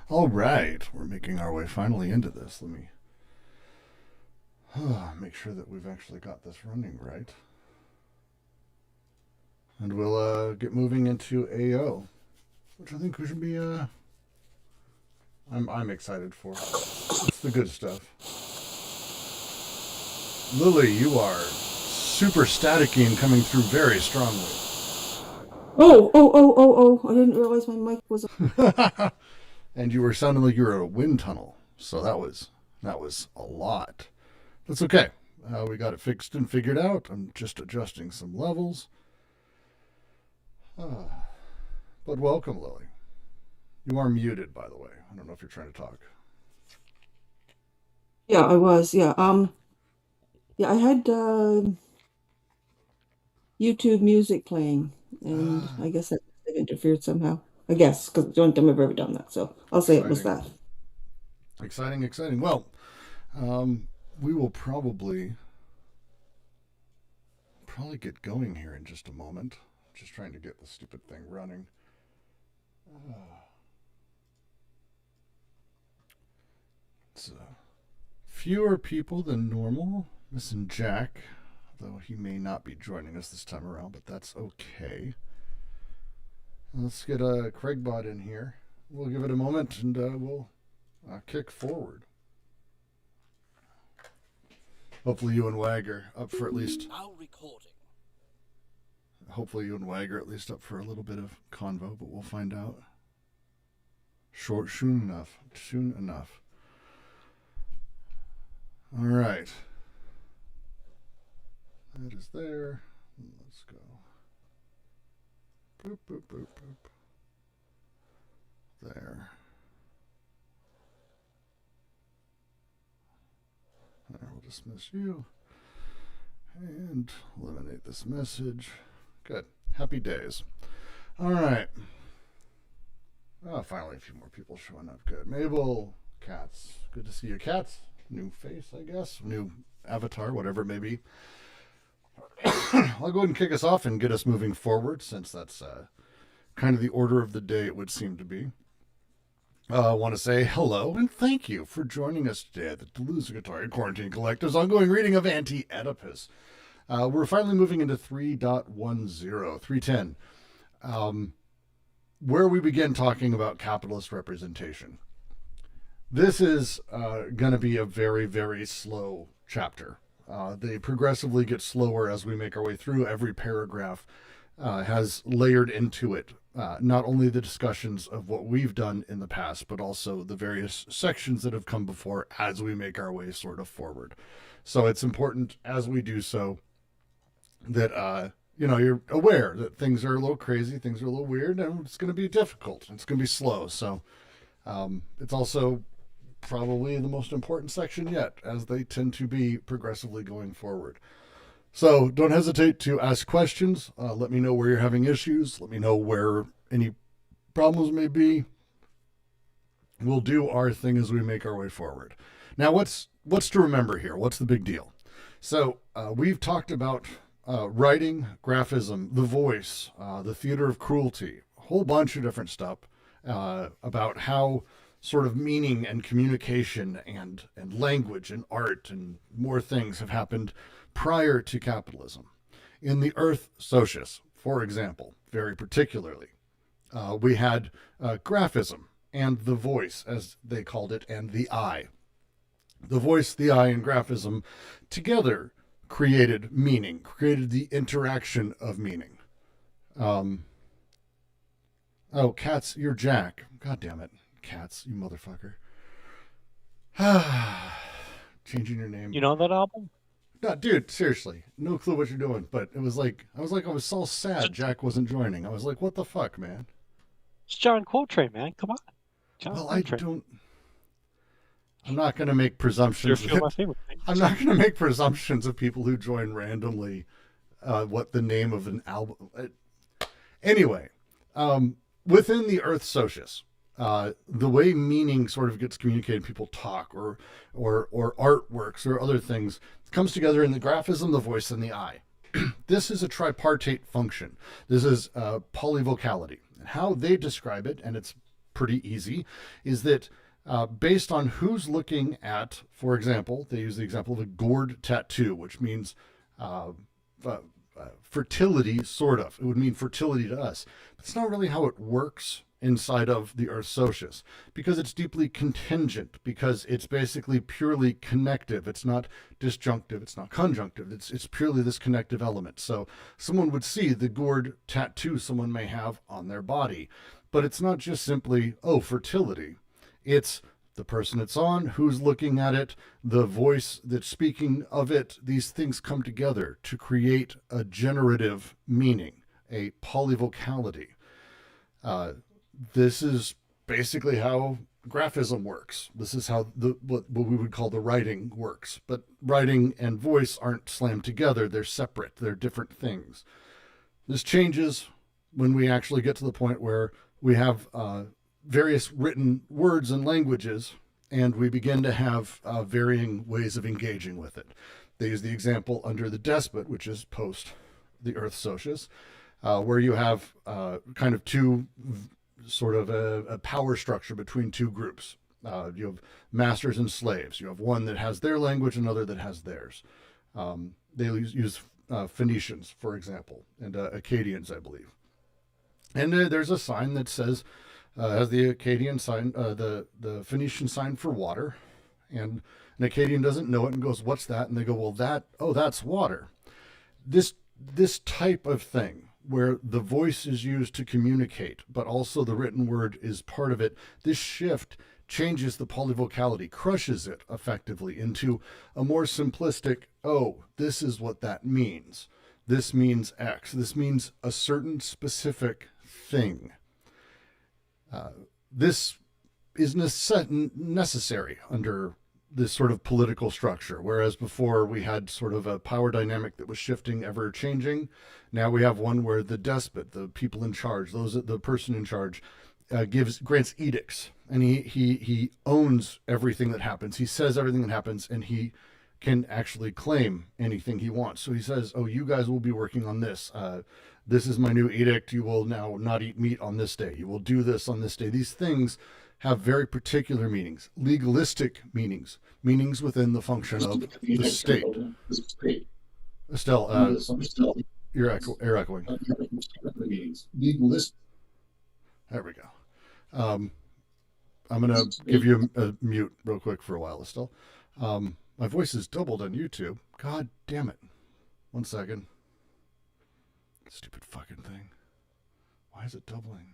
All right, we're making our way finally into this. Let me make sure that we've actually got this running right. And we'll get moving into AO, which I think we should be. I'm excited for. It's the good stuff. Lily, you are super staticky and coming through very strongly. Oh, I didn't realize my mic was. And you were sounding like you were in a wind tunnel. So that was a lot. That's okay. We got it fixed and figured out. I'm just adjusting some levels. But welcome, Lily. You are muted, by the way. I don't know if you're trying to talk. Yeah, I was. Yeah. Yeah, I had YouTube music playing, and I guess that interfered somehow. I guess because it's the only time I've ever done that. So I'll say it was Exciting. that. Exciting. Well, we will probably get going here in just a moment. Just trying to get the stupid thing running. It's fewer people than normal. Missing Jack, though he may not be joining us this time around, but that's okay. Let's get Craigbot in here. We'll give it a moment and we'll kick forward. Hopefully you and Wag are up for at least. Now recording. Hopefully you and Wag are at least up for a little bit of convo, but we'll find out. Soon enough. All right. That is there. Let's go. Boop. There. We'll dismiss you. And eliminate this message. Good. Happy days. All right. Oh, finally a few more people showing up. Good. Mabel, Cats. Good to see you, Cats. New face, I guess. New avatar, whatever it may be. I'll go ahead and kick us off and get us moving forward, since that's kind of the order of the day it would seem to be. I want to say hello and thank you for joining us today at the Deleuze Guattari Quarantine Collective's ongoing reading of Anti-Oedipus. We're finally moving into 3.10, where we begin talking about capitalist representation. This is going to be a very, very slow chapter. They progressively get slower as we make our way through. Every paragraph has layered into it not only the discussions of what we've done in the past, but also the various sections that have come before as we make our way sort of forward. So it's important as we do so that you're aware that things are a little crazy, things are a little weird, and it's going to be difficult. It's going to be slow. So it's also probably the most important section yet, as they tend to be progressively going forward. So don't hesitate to ask questions. Let me know where you're having issues. Let me know where any problems may be. We'll do our thing as we make our way forward. Now, what's to remember here? What's the big deal? So we've talked about writing, graphism, the voice, the theater of cruelty, a whole bunch of different stuff about how sort of meaning and communication and language and art and more things have happened prior to capitalism. In the Earth Socius, for example, very particularly, we had graphism and the voice, as they called it, and the eye. The voice, the eye, and graphism together created meaning, created the interaction of meaning. Oh, Cats, you're Jack. God damn it. Cats, you motherfucker. Changing your name. You know that album? No, dude, seriously. No clue what you're doing. But it was like, I was so sad Jack wasn't joining. I was like, what the fuck, man? It's John Coltrane, man. Come on. John Well, Coltrane. I'm not going to make presumptions. You're my favorite thing. I'm not going to make presumptions of people who join randomly what the name of an album. Anyway, within the Earth Socius, the way meaning sort of gets communicated, people talk or artworks or other things, comes together in the graphism, the voice, and the eye. This is a tripartite function. This is polyvocality. How they describe it, and it's pretty easy, is that based on who's looking at, for example, they use the example of a gourd tattoo, which means fertility, sort of. It would mean fertility to us. But it's not really how it works inside of the earth socius, because it's deeply contingent, because it's basically purely connective. It's not disjunctive, it's not conjunctive, it's purely this connective element. So someone would see the gourd tattoo someone may have on their body, but it's not just simply, oh, fertility. It's the person it's on, who's looking at it, the voice that's speaking of it. These things come together to create a generative meaning, a polyvocality. This is basically how graphism works. This is how what we would call the writing works. But writing and voice aren't slammed together. They're separate. They're different things. This changes when we actually get to the point where we have various written words and languages, and we begin to have varying ways of engaging with it. They use the example under the despot, which is post the earth socius, where you have kind of two sort of a power structure between two groups. You have masters and slaves. You have one that has their language, another that has theirs. They use Phoenicians, for example, and Akkadians, I believe. And there's a sign that says, has the Akkadian sign, the Phoenician sign for water, and an Akkadian doesn't know it and goes, "What's that?" And they go, "Well, that's water." This type of thing, where the voice is used to communicate, but also the written word is part of it. This shift changes the polyvocality, crushes it effectively into a more simplistic, oh, this is what that means. This means X. This means a certain specific thing. This is necessary under this sort of political structure, whereas before we had sort of a power dynamic that was shifting, ever changing. Now we have one where the despot, the people in charge, the person in charge, grants edicts, and he owns everything that happens. He says everything that happens, and he can actually claim anything he wants. So he says, "Oh, you guys will be working on this. This is my new edict. You will now not eat meat on this day. You will do this on this day." These things have very particular meanings, legalistic meanings within the function of the state. Estelle, you're air echoing. There we go. I'm going to give you a mute real quick for a while, Estelle. My voice is doubled on YouTube. God damn it. 1 second. Stupid fucking thing. Why is it doubling?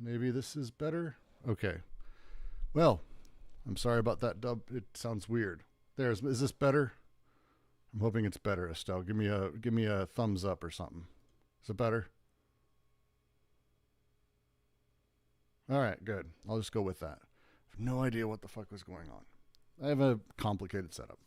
Maybe this is better? Okay. Well, I'm sorry about that dub. It sounds weird. Is this better? I'm hoping it's better, Estelle. Give me a thumbs up or something. Is it better? All right, good. I'll just go with that. I have no idea what the fuck was going on. I have a complicated setup.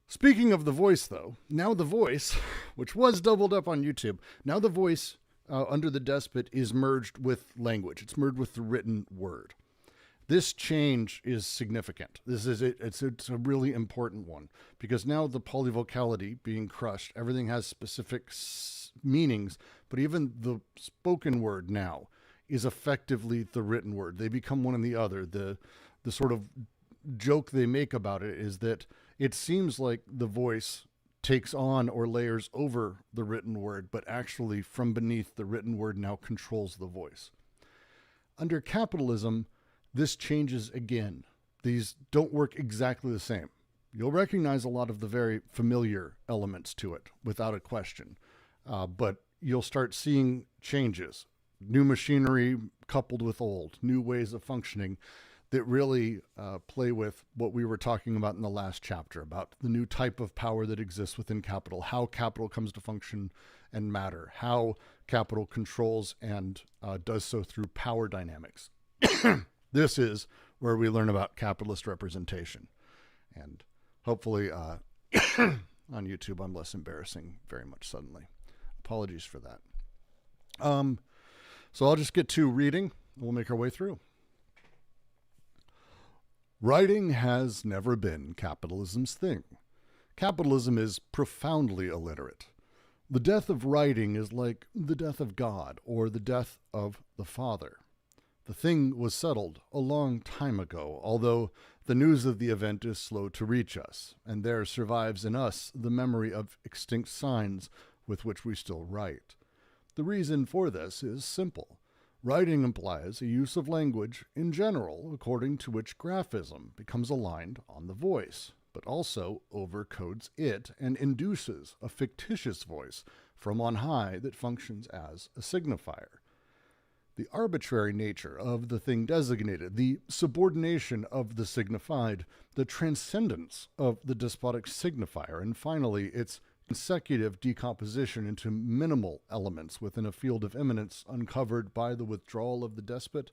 Speaking of the voice, though, now the voice, which was doubled up on YouTube, now the voice under the despot is merged with language. It's merged with the written word. This change is significant. It's a really important one, because now the polyvocality being crushed, everything has specific meanings, but even the spoken word now is effectively the written word. They become one and the other. The sort of joke they make about it is that it seems like the voice takes on or layers over the written word, but actually from beneath, the written word now controls the voice. Under capitalism, this changes again. These don't work exactly the same. You'll recognize a lot of the very familiar elements to it without a question, but you'll start seeing changes, new machinery coupled with old, new ways of functioning that really play with what we were talking about in the last chapter, about the new type of power that exists within capital, how capital comes to function and matter, how capital controls and does so through power dynamics. This is where we learn about capitalist representation. And hopefully on YouTube, I'm less embarrassing very much suddenly. Apologies for that. So I'll just get to reading. We'll make our way through. Writing has never been capitalism's thing. Capitalism is profoundly illiterate. The death of writing is like the death of God or the death of the Father. The thing was settled a long time ago, although the news of the event is slow to reach us, and there survives in us the memory of extinct signs with which we still write. The reason for this is simple. Writing implies a use of language in general according to which graphism becomes aligned on the voice, but also overcodes it and induces a fictitious voice from on high that functions as a signifier. The arbitrary nature of the thing designated, the subordination of the signified, the transcendence of the despotic signifier, and finally its consecutive decomposition into minimal elements within a field of immanence uncovered by the withdrawal of the despot,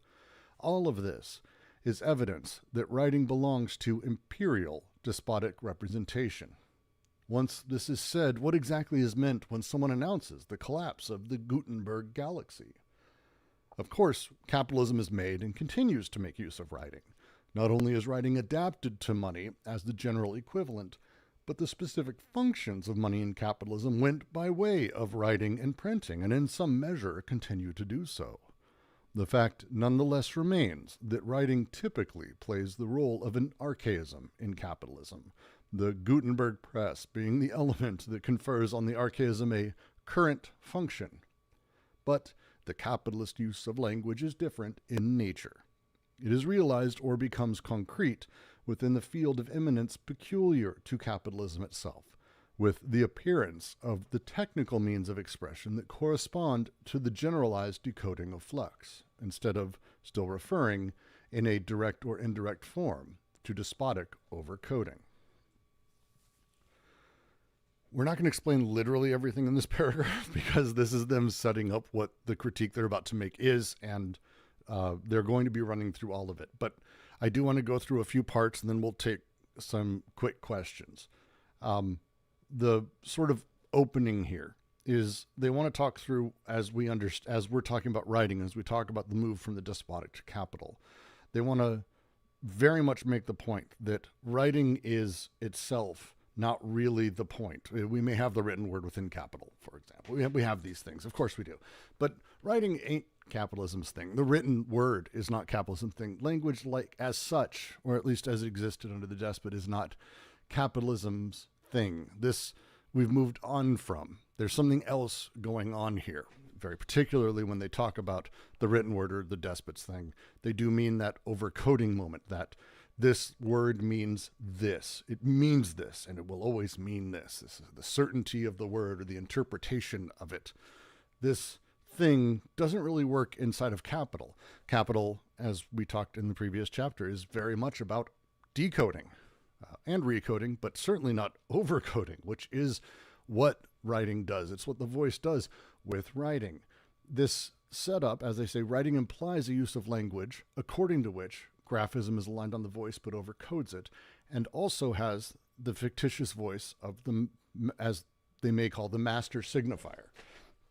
all of this is evidence that writing belongs to imperial despotic representation. Once this is said, what exactly is meant when someone announces the collapse of the Gutenberg galaxy? Of course, capitalism has made and continues to make use of writing. Not only is writing adapted to money as the general equivalent, but the specific functions of money in capitalism went by way of writing and printing, and in some measure continue to do so. The fact nonetheless remains that writing typically plays the role of an archaism in capitalism, the Gutenberg press being the element that confers on the archaism a current function. But the capitalist use of language is different in nature. It is realized or becomes concrete within the field of immanence peculiar to capitalism itself, with the appearance of the technical means of expression that correspond to the generalized decoding of flux, instead of still referring in a direct or indirect form to despotic overcoding. We're not going to explain literally everything in this paragraph because this is them setting up what the critique they're about to make is, and they're going to be running through all of it. But I do want to go through a few parts, and then we'll take some quick questions. The sort of opening here is they want to talk through, as we're talking about writing, as we talk about the move from the despotic to capital, they want to very much make the point that writing is itself not really the point. We may have the written word within capital, for example. We have these things. Of course we do. But writing ain't capitalism's thing. The written word is not capitalism's thing. Language, like as such, or at least as it existed under the despot, is not capitalism's thing. This we've moved on from. There's something else going on here, very particularly when they talk about the written word or the despot's thing. They do mean that overcoding moment, that this word means this. It means this, and it will always mean this. This is the certainty of the word or the interpretation of it. This thing doesn't really work inside of capital. Capital, as we talked in the previous chapter, is very much about decoding and recoding, but certainly not overcoding, which is what writing does. It's what the voice does with writing. This setup, as they say, writing implies a use of language according to which graphism is aligned on the voice but overcodes it, and also has the fictitious voice of the, as they may call, the master signifier.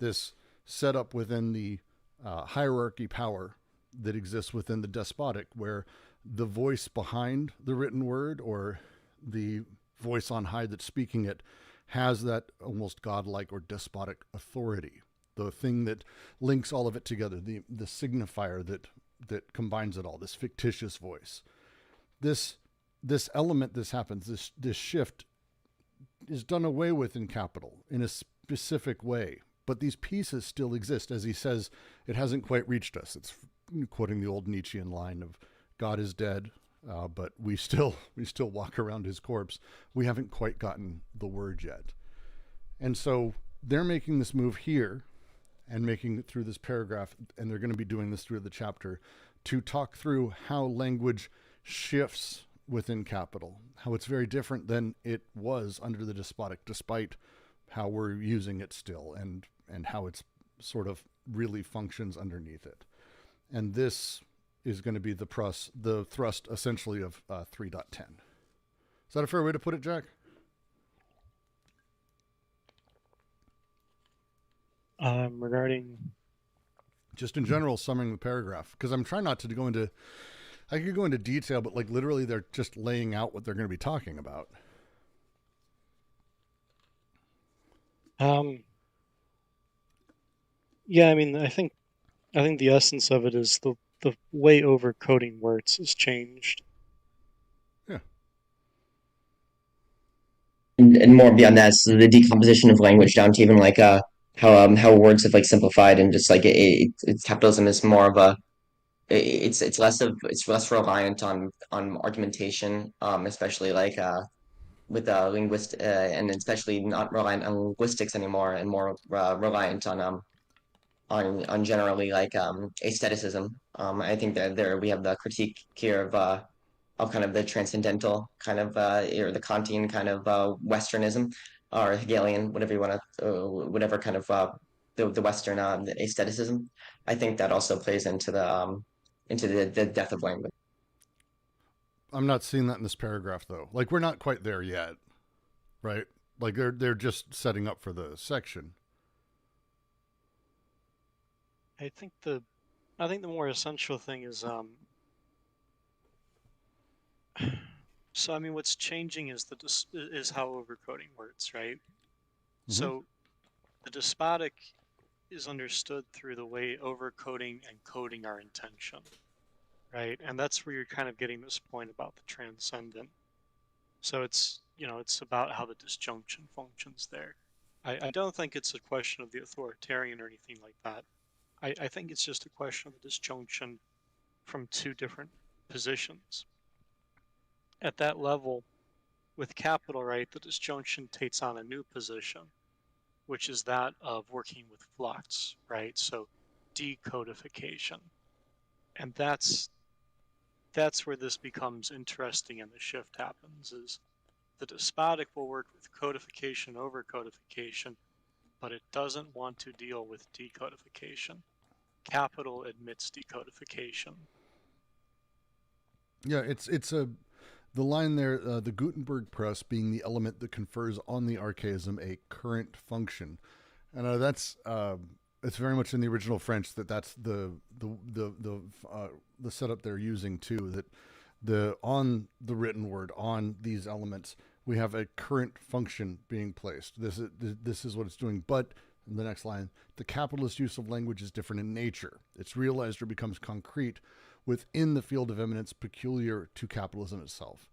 This setup within the hierarchy power that exists within the despotic, where the voice behind the written word or the voice on high that's speaking it has that almost godlike or despotic authority. The thing that links all of it together, the signifier that combines it all, this fictitious voice. This element, this happens, this shift is done away with in capital in a specific way. But these pieces still exist. As he says, it hasn't quite reached us. It's quoting the old Nietzschean line of God is dead, but we still walk around his corpse. We haven't quite gotten the word yet. And so they're making this move here and making it through this paragraph, and they're going to be doing this through the chapter, to talk through how language shifts within capital, how it's very different than it was under the despotic, despite how we're using it still, and how it's sort of really functions underneath it. And this is going to be the thrust essentially of 3.10. Is that a fair way to put it, Jack? Regarding Just in general, summing the paragraph, because I'm trying not to go into, I could go into detail, but like literally they're just laying out what they're going to be talking about. Um, yeah, I mean, I think the essence of it is the way overcoding words has changed. Yeah. And more beyond that, so the decomposition of language down to even like how words have like simplified and just like it's capitalism is more of a it's less reliant on argumentation, especially like with and especially not reliant on linguistics anymore, and more reliant on generally like aestheticism. I think that there we have the critique here of kind of the transcendental kind of or the Kantian kind of Westernism or Hegelian, whatever you want to, whatever kind of the Western aestheticism. I think that also plays into the death of language. I'm not seeing that in this paragraph though. Like we're not quite there yet, right? Like they're just setting up for the section. I think the more essential thing is so I mean what's changing is is how overcoding works, right? Mm-hmm. So the despotic is understood through the way overcoding and coding are intention, right? And that's where you're kind of getting this point about the transcendent. So it's, it's about how the disjunction functions there. I don't think it's a question of the authoritarian or anything like that. I think it's just a question of the disjunction from two different positions. At that level, with capital, right, the disjunction takes on a new position, which is that of working with flux, right? So decodification. And that's where this becomes interesting and the shift happens is the despotic will work with codification over codification, but it doesn't want to deal with decodification. Capital admits decodification. Yeah, it's a the line there, the Gutenberg press being the element that confers on the archaism a current function, and that's it's very much in the original French that's the setup they're using too. That the on the written word on these elements we have a current function being placed. This is what it's doing, but in the next line, the capitalist use of language is different in nature. It's realized or becomes concrete within the field of eminence peculiar to capitalism itself.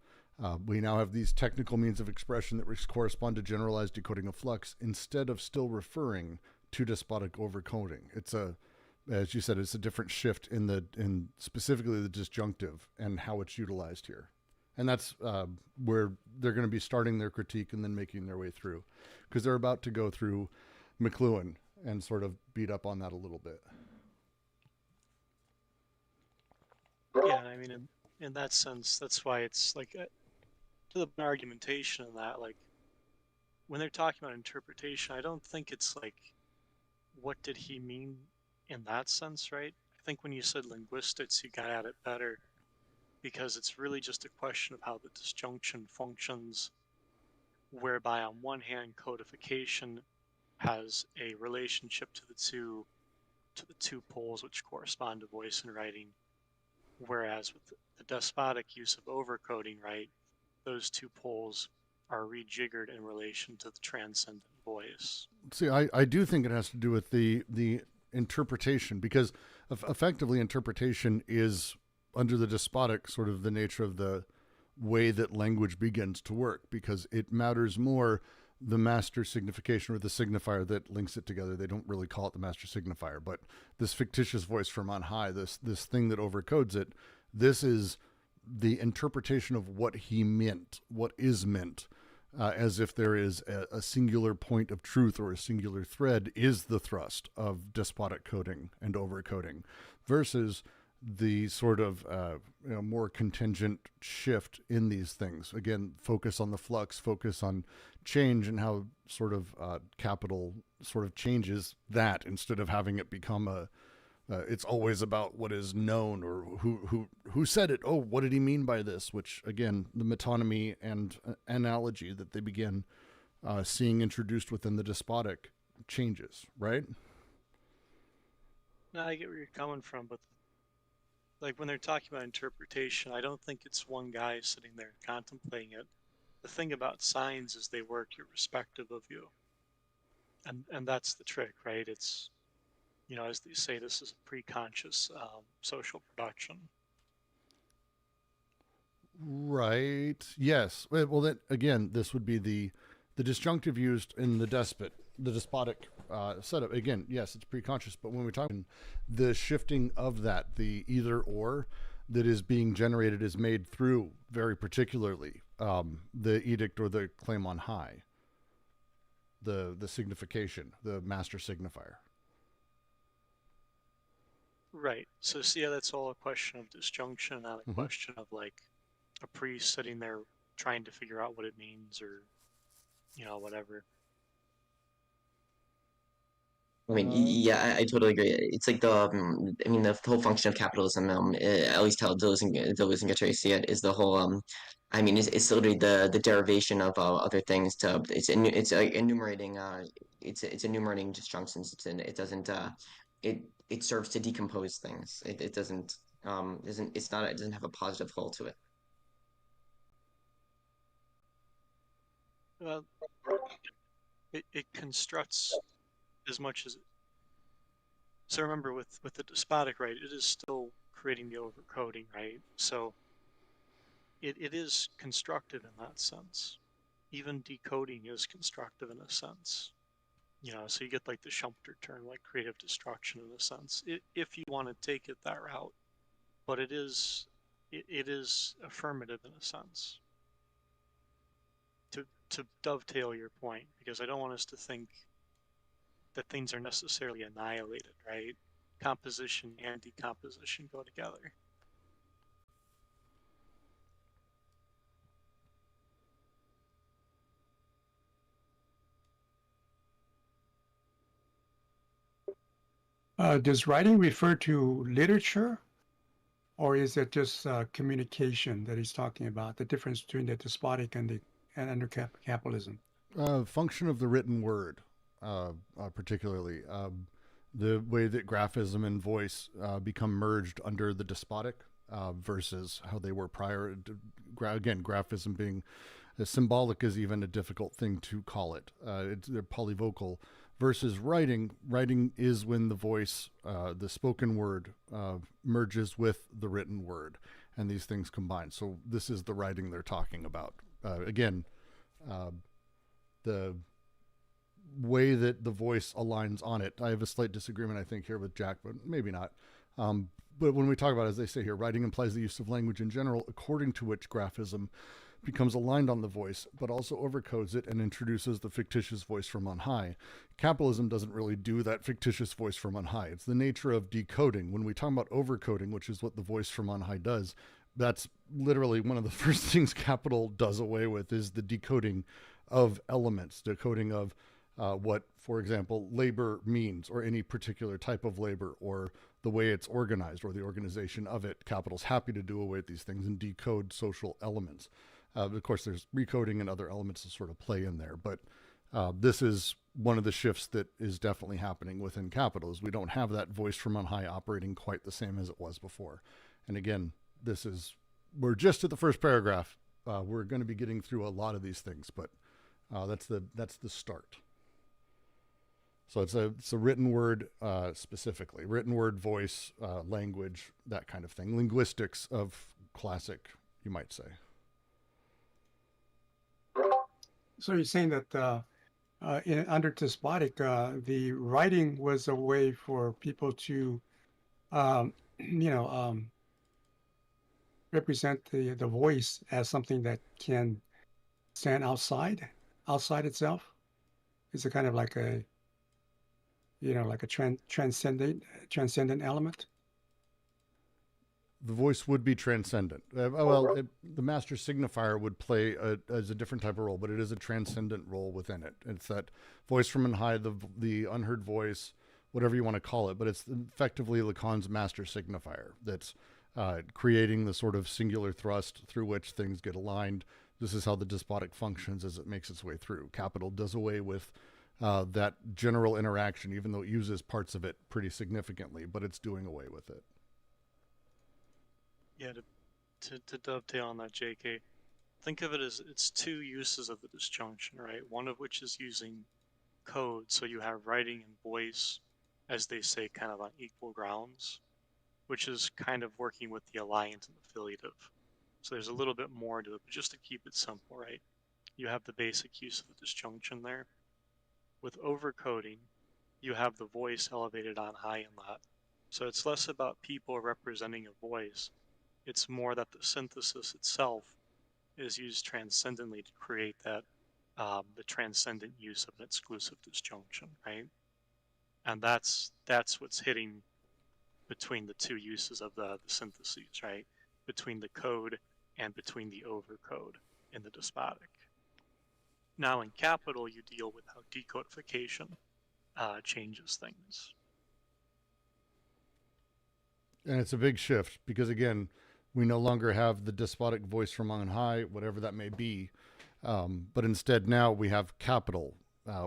We now have these technical means of expression that correspond to generalized decoding of flux instead of still referring to despotic overcoding. As you said, it's a different shift in specifically the disjunctive and how it's utilized here. And that's where they're going to be starting their critique and then making their way through, because they're about to go through McLuhan and sort of beat up on that a little bit. Yeah, I mean, in that sense, that's why it's like to the argumentation in that, like, when they're talking about interpretation, I don't think it's like, what did he mean in that sense, right? I think when you said linguistics, you got at it better because it's really just a question of how the disjunction functions, whereby on one hand, codification has a relationship to the two poles which correspond to voice and writing, whereas with the despotic use of overcoding, right, those two poles are rejiggered in relation to the transcendent voice. See, I do think it has to do with the interpretation, because effectively interpretation is under the despotic sort of the nature of the way that language begins to work, because it matters more the master signification or the signifier that links it together. They don't really call it the master signifier, but this fictitious voice from on high, this thing that overcodes it, this is the interpretation of what he meant, what is meant, as if there is a singular point of truth or a singular thread is the thrust of despotic coding and overcoding, versus the sort of more contingent shift in these things. Again, focus on the flux, focus on change, and how sort of capital sort of changes that instead of having it become a it's always about what is known or who said it. Oh, what did he mean by this? Which again, the metonymy and analogy that they begin seeing introduced within the despotic changes, right? Now I get where you're coming from, but like when they're talking about interpretation, I don't think it's one guy sitting there contemplating it. The thing about signs is they work irrespective of you. And that's the trick, right? It's, as they say, this is a pre-conscious social production. Right. Yes. Well, then again, this would be the disjunctive used in the despotic setup. Again, yes, it's pre-conscious, but when we're talking the shifting of that, the either or that is being generated is made through very particularly the edict or the claim on high, the signification, the master signifier. Right. So see how that's all a question of disjunction, not a question of like a priest sitting there trying to figure out what it means or, whatever. I mean, yeah, I totally agree. It's like the whole function of capitalism, at least how Deleuze and Guattari see it, is the whole, I mean, it's literally the derivation of other things to, it's like enumerating, it's enumerating disjunctions. It serves to decompose things. It doesn't, it doesn't have a positive whole to it. Well, it constructs as much as so remember with the despotic, right, it is still creating the overcoding, right? So it is constructive in that sense. Even decoding is constructive in a sense. So you get like the Schumpeter term, like creative destruction in a sense, if you want to take it that route. But it is affirmative in a sense. To dovetail your point, because I don't want us to think that things are necessarily annihilated, right? Composition and decomposition go together. Does writing refer to literature, or is it just communication that he's talking about? The difference between the despotic and under capitalism. Function of the written word, particularly the way that graphism and voice become merged under the despotic versus how they were prior. Again, graphism being as symbolic as even a difficult thing to call it. They're polyvocal versus writing. Writing is when the voice, the spoken word, merges with the written word, and these things combine. So this is the writing they're talking about. Again, the way that the voice aligns on it. I have a slight disagreement, I think, here with Jack, but maybe not. But when we talk about, as they say here, writing implies the use of language in general, according to which graphism becomes aligned on the voice, but also overcodes it and introduces the fictitious voice from on high. Capitalism doesn't really do that fictitious voice from on high. It's the nature of decoding. When we talk about overcoding, which is what the voice from on high does, that's literally one of the first things capital does away with, is the decoding of elements, decoding of what, for example, labor means, or any particular type of labor, or the way it's organized, or the organization of it. Capital's happy to do away with these things and decode social elements. Of course, there's recoding and other elements to sort of play in there, but this is one of the shifts that is definitely happening within capital, is we don't have that voice from on high operating quite the same as it was before. And again, we're just at the first paragraph. We're going to be getting through a lot of these things, but that's the start. So it's a written word, specifically written word, voice, language, that kind of thing. Linguistics of classic, you might say. So you're saying that under despotic, the writing was a way for people to, represent the voice as something that can stand outside itself. It's a kind of like a transcendent element. The voice would be transcendent. The master signifier would play as a different type of role, but it is a transcendent role within it. It's that voice from on high, the unheard voice, whatever you want to call it, but it's effectively Lacan's master signifier that's creating the sort of singular thrust through which things get aligned. This is how the despotic functions as it makes its way through. Capital does away with that general interaction, even though it uses parts of it pretty significantly, but it's doing away with it. Yeah, to dovetail on that, JK, think of it as it's two uses of the disjunction, right? One of which is using code, so you have writing and voice, as they say, kind of on equal grounds, which is kind of working with the alliant and affiliative. So there's a little bit more to it, but just to keep it simple, right? You have the basic use of the disjunction there. With overcoding, you have the voice elevated on high in that. So it's less about people representing a voice. It's more that the synthesis itself is used transcendently to create that, the transcendent use of an exclusive disjunction, right? And that's what's hitting between the two uses of the syntheses, right? Between the code and between the overcode in the despotic. Now in capital, you deal with how decodification changes things. And it's a big shift because, again, we no longer have the despotic voice from on high, whatever that may be. But instead now we have capital,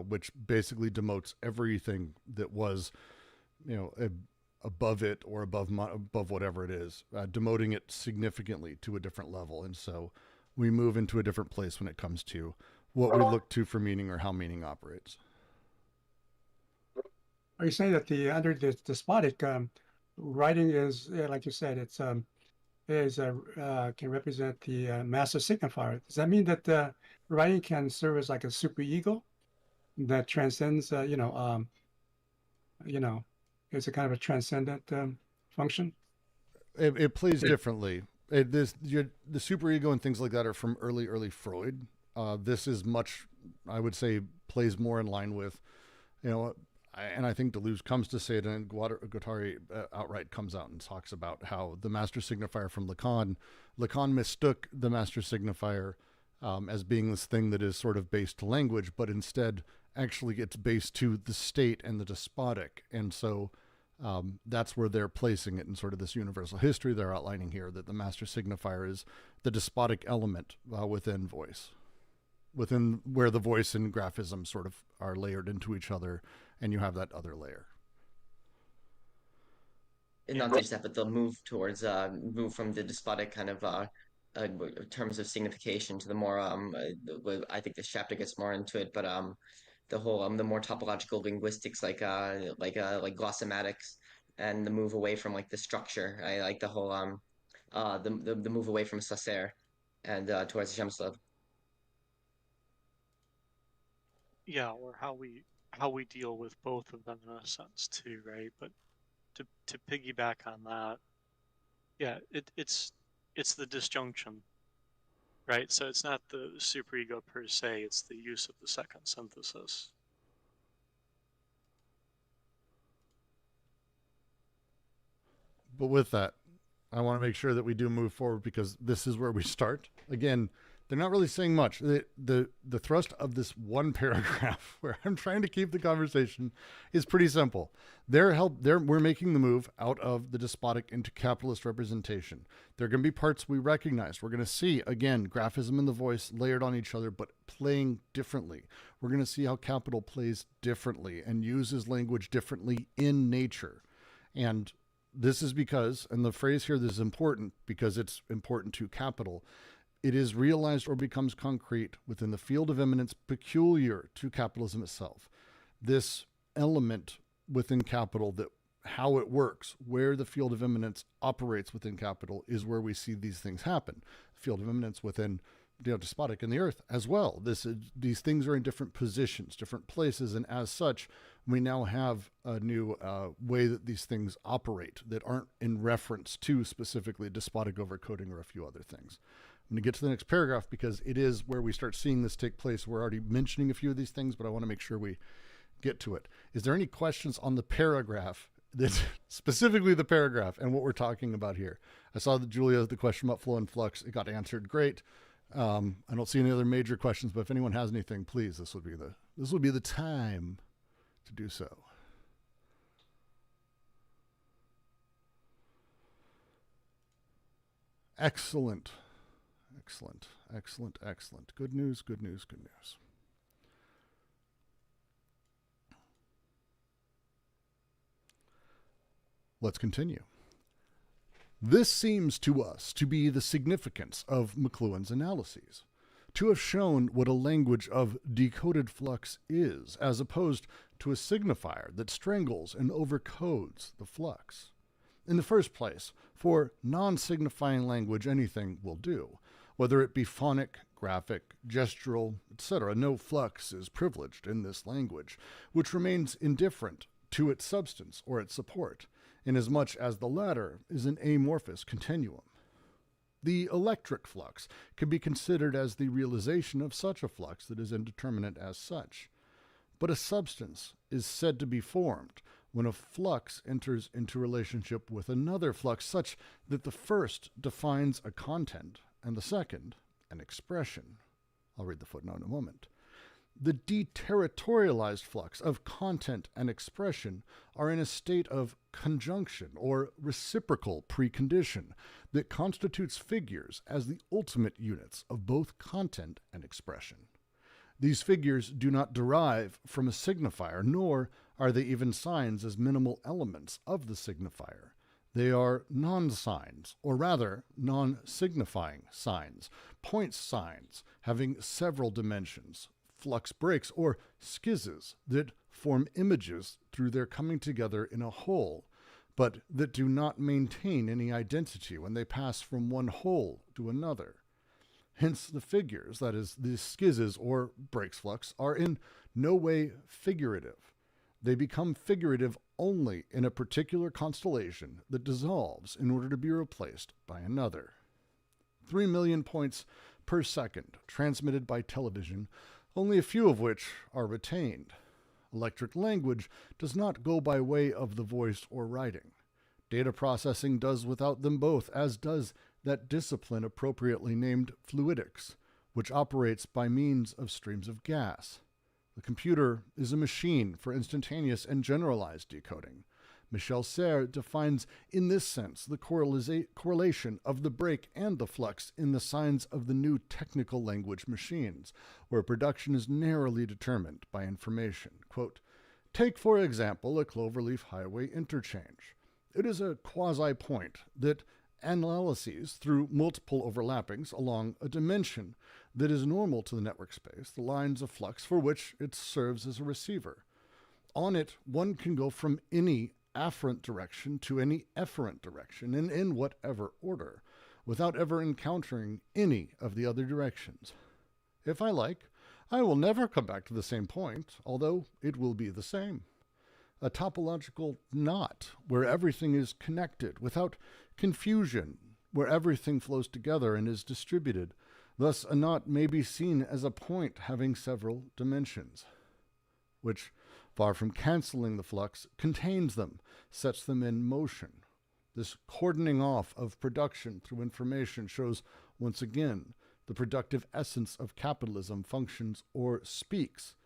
which basically demotes everything that was, above it or above whatever it is, demoting it significantly to a different level. And so we move into a different place when it comes to what we look to for meaning or how meaning operates. Are you saying that under the despotic writing is, like you said, it's can represent the master signifier? Does that mean that writing can serve as like a superego that transcends, it's a kind of a transcendent function? It plays differently. The superego and things like that are from early Freud. This is much, I would say, plays more in line with, and I think Deleuze comes to say it, and Guattari outright comes out and talks about how the master signifier from Lacan mistook the master signifier as being this thing that is sort of based to language, but instead actually it's based to the state and the despotic. And so that's where they're placing it in sort of this universal history they're outlining here, that the master signifier is the despotic element within voice, within where the voice and graphism sort of are layered into each other, and you have that other layer. And not just that, but they'll move towards move from the despotic kind of terms of signification to the more I think this chapter gets more into it, but the whole the more topological linguistics like glossomatics, and the move away from like the structure. I like the whole the move away from Saussure and towards Gemslov. Yeah, or how we deal with both of them in a sense too, right? But to piggyback on that, yeah, it's the disjunction, right? So it's not the superego per se, it's the use of the second synthesis. But with that, I want to make sure that we do move forward, because this is where we start. Again, they're not really saying much. The thrust of this one paragraph, where I'm trying to keep the conversation, is pretty simple. We're making the move out of the despotic into capitalist representation. There are going to be parts we recognize. We're going to see, again, graphism and the voice layered on each other, but playing differently. We're going to see how capital plays differently and uses language differently in nature. And this is because, and the phrase here that is important because it's important to capital, it is realized or becomes concrete within the field of immanence peculiar to capitalism itself. This element within capital, that how it works, where the field of immanence operates within capital, is where we see these things happen. The field of immanence within despotic and the earth as well. These things are in different positions, different places, and as such, we now have a new way that these things operate that aren't in reference to specifically despotic overcoding or a few other things. I'm going to get to the next paragraph because it is where we start seeing this take place. We're already mentioning a few of these things, but I want to make sure we get to it. Is there any questions on the paragraph, that specifically the paragraph and what we're talking about here? I saw that Julia, the question about flow and flux, it got answered. Great. I don't see any other major questions, but if anyone has anything, please, this would be the time to do so. Excellent. Excellent. Good news. Let's continue. This seems to us to be the significance of McLuhan's analyses. to have shown what a language of decoded flux is, as opposed to a signifier that strangles and overcodes the flux. In the first place, for non-signifying language, anything will do, whether it be phonic, graphic, gestural, etc. No flux is privileged in this language, which remains indifferent to its substance or its support, inasmuch as the latter is an amorphous continuum. The electric flux can be considered as the realization of such a flux that is indeterminate as such. But a substance is said to be formed when a flux enters into relationship with another flux such that the first defines a content and the second an expression. I'll read the footnote in a moment. The deterritorialized flux of content and expression are in a state of conjunction or reciprocal precondition that constitutes figures as the ultimate units of both content and expression. These figures do not derive from a signifier, nor are they even signs as minimal elements of the signifier. They are non-signs, or rather non-signifying signs, point signs having several dimensions, flux breaks or schizzes that form images through their coming together in a whole, but that do not maintain any identity when they pass from one whole to another. Hence the figures, that is, the schizzes or breaks flux, are in no way figurative. They become figurative only in a particular constellation that dissolves in order to be replaced by another. 3 million points per second transmitted by television, only a few of which are retained. Electric language does not go by way of the voice or writing. Data processing does without them both, as does that discipline appropriately named fluidics, which operates by means of streams of gas. The computer is a machine for instantaneous and generalized decoding. Michel Serre defines in this sense the correlation of the break and the flux in the signs of the new technical language machines, where production is narrowly determined by information. Quote, take, for example, a cloverleaf highway interchange. It is a quasi-point that analyses through multiple overlappings along a dimension that is normal to the network space, the lines of flux for which it serves as a receiver. On it, one can go from any afferent direction to any efferent direction, and in whatever order, without ever encountering any of the other directions. If I like, I will never come back to the same point, although it will be the same. A topological knot, where everything is connected, without confusion, where everything flows together and is distributed. Thus, a knot may be seen as a point having several dimensions, which, far from canceling the flux, contains them, sets them in motion. This cordoning off of production through information shows, once again, the productive essence of capitalism functions or speaks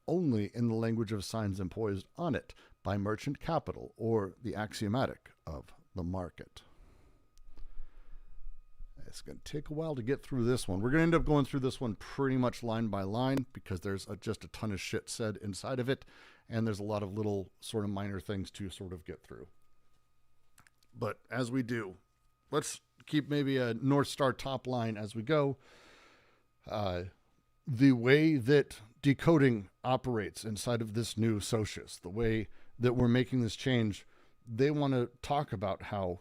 only in the language of signs imposed on it by merchant capital or the axiomatic of the market. It's going to take a while to get through this one. We're going to end up going through this one pretty much line by line because there's just a ton of shit said inside of it, and there's a lot of little sort of minor things to sort of get through. But as we do, let's keep maybe a North Star top line as we go. The way that decoding operates inside of this new socius, the way that we're making this change, they want to talk about how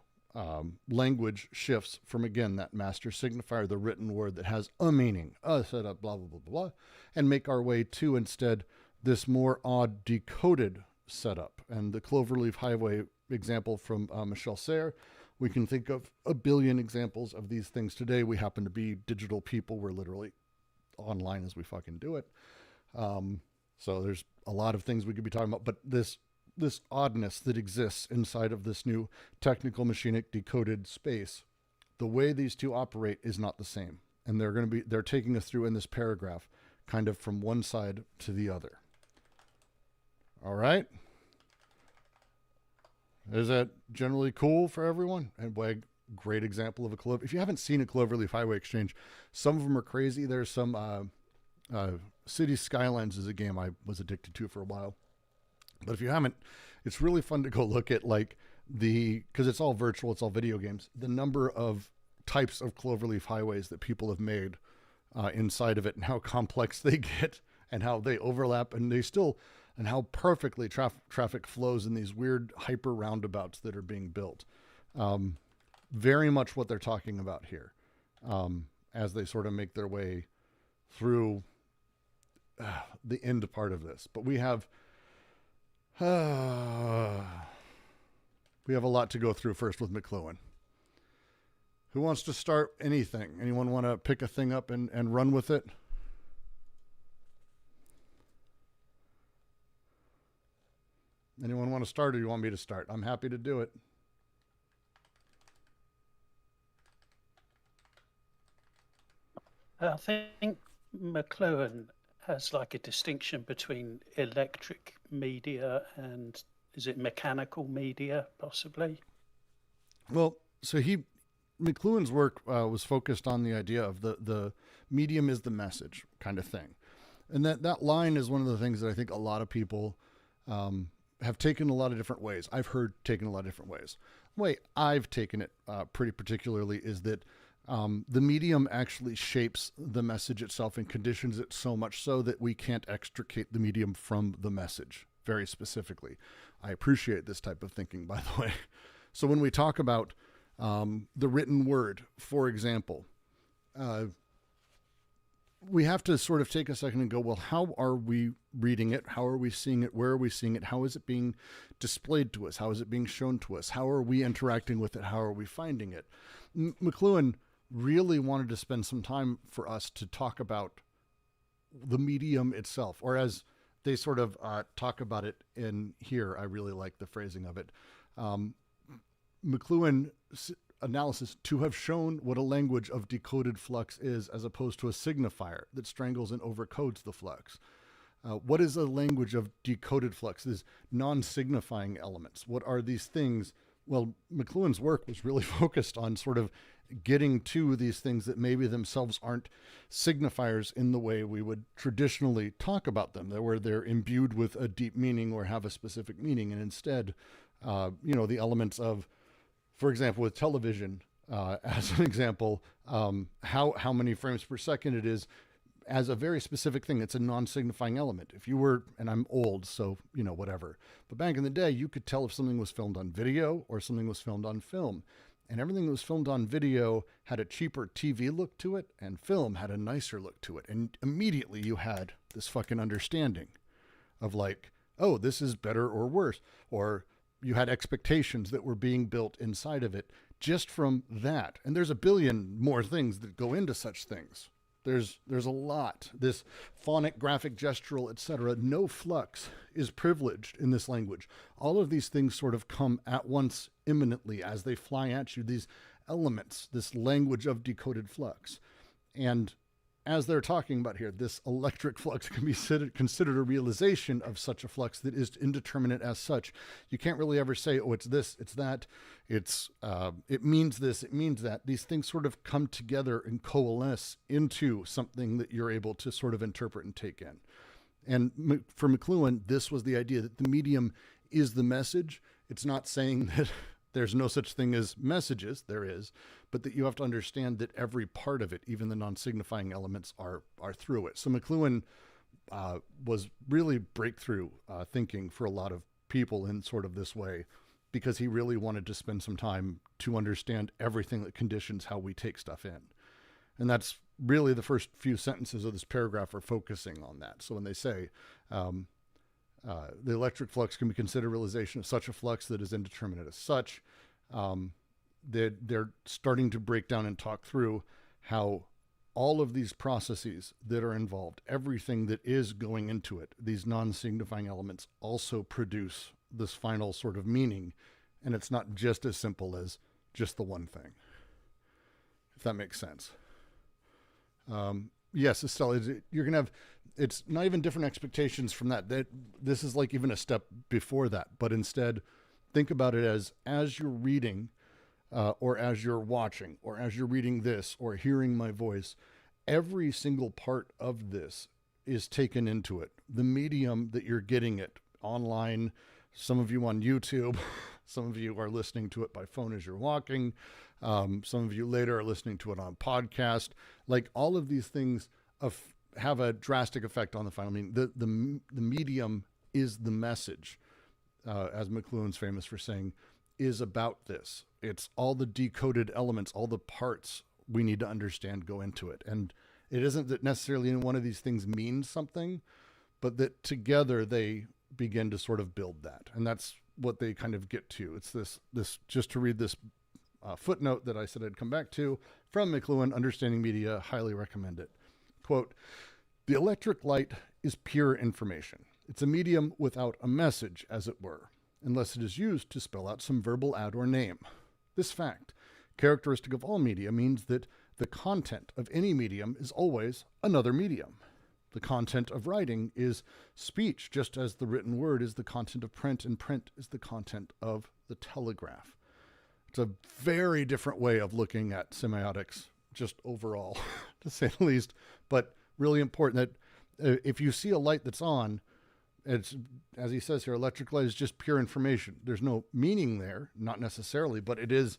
language shifts from, again, that master signifier, the written word that has a meaning, a setup, blah, blah, blah, blah, and make our way to, instead, this more odd decoded setup. And the Cloverleaf Highway example from Michel Serre, we can think of a billion examples of these things today. We happen to be digital people. We're literally online as we fucking do it. So there's a lot of things we could be talking about, but this oddness that exists inside of this new technical machinic decoded space, the way these two operate is not the same. And they're taking us through in this paragraph, kind of from one side to the other. All right. Is that generally cool for everyone? And great example of a clover. If you haven't seen a Cloverleaf Highway Exchange, some of them are crazy. There's some City Skylines is a game I was addicted to for a while. But if you haven't, it's really fun to go look at, like, because it's all virtual, it's all video games, the number of types of Cloverleaf highways that people have made inside of it, and how complex they get, and how they overlap, and how perfectly traffic flows in these weird hyper roundabouts that are being built. Very much what they're talking about here, as they sort of make their way through the end part of this. But we have a lot to go through first with McLuhan. Who wants to start anything? Anyone want to pick a thing up and run with it? Anyone want to start, or you want me to start? I'm happy to do it. I think McLuhan has like a distinction between electric media and, is it mechanical media, possibly? Well, so McLuhan's work was focused on the idea of the medium is the message kind of thing. And that line is one of the things that I think a lot of people have taken a lot of different ways. I've heard taken a lot of different ways. The way I've taken it pretty particularly is that the medium actually shapes the message itself and conditions it so much so that we can't extricate the medium from the message very specifically. I appreciate this type of thinking, by the way. So when we talk about the written word, for example, we have to sort of take a second and go, well, how are we reading it? How are we seeing it? Where are we seeing it? How is it being displayed to us? How is it being shown to us? How are we interacting with it? How are we finding it? McLuhan really wanted to spend some time for us to talk about the medium itself, or as they sort of talk about it in here. I really like the phrasing of it. McLuhan's analysis: to have shown what a language of decoded flux is, as opposed to a signifier that strangles and overcodes the flux. What is a language of decoded flux? These non-signifying elements. What are these things? Well, McLuhan's work was really focused on sort of getting to these things that maybe themselves aren't signifiers in the way we would traditionally talk about them, where they're imbued with a deep meaning or have a specific meaning. And instead, the elements of, for example, with television, as an example, how many frames per second it is, as a very specific thing. It's a non-signifying element. If you were, and I'm old, so, whatever. But back in the day, you could tell if something was filmed on video or something was filmed on film. And everything that was filmed on video had a cheaper TV look to it, and film had a nicer look to it. And immediately you had this fucking understanding of like, oh, this is better or worse. Or you had expectations that were being built inside of it just from that. And there's a billion more things that go into such things. There's a lot. This phonic, graphic, gestural, etc. No flux is privileged in this language. All of these things sort of come at once imminently as they fly at you, these elements, this language of decoded flux. And as they're talking about here, this electric flux can be considered a realization of such a flux that is indeterminate as such. You can't really ever say, oh, it's this, it's that, it means this, it means that. These things sort of come together and coalesce into something that you're able to sort of interpret and take in. And for McLuhan, this was the idea that the medium is the message. It's not saying that there's no such thing as messages, there is, but that you have to understand that every part of it, even the non-signifying elements, are through it. So McLuhan was really breakthrough thinking for a lot of people in sort of this way, because he really wanted to spend some time to understand everything that conditions how we take stuff in. And that's really the first few sentences of this paragraph are focusing on that. So when they say, the electric flux can be considered realization of such a flux that is indeterminate as such. They're starting to break down and talk through how all of these processes that are involved, everything that is going into it, these non-signifying elements also produce this final sort of meaning. And it's not just as simple as just the one thing, if that makes sense. Yes, Estelle, you're going to have, it's not even different expectations from that. This is like even a step before that, but instead think about it as you're reading, or as you're watching, or as you're reading this, or hearing my voice, every single part of this is taken into it. The medium that you're getting it online, some of you on YouTube, some of you are listening to it by phone as you're walking, Some of you later are listening to it on podcast. Like all of these things have a drastic effect on the final meaning. The medium is the message, as McLuhan's famous for saying, is about this. It's all the decoded elements, all the parts we need to understand go into it. And it isn't that necessarily any one of these things means something, but that together they begin to sort of build that. And that's what they kind of get to. It's this just to read this footnote that I said I'd come back to from McLuhan, Understanding Media, highly recommend it. Quote, "The electric light is pure information. It's a medium without a message, as it were, unless it is used to spell out some verbal ad or name. This fact, characteristic of all media, means that the content of any medium is always another medium. The content of writing is speech, just as the written word is the content of print, and print is the content of the telegraph." It's a very different way of looking at semiotics, just overall, to say the least, but really important that if you see a light that's on, it's, as he says here, electric light is just pure information. There's no meaning there, not necessarily, but it is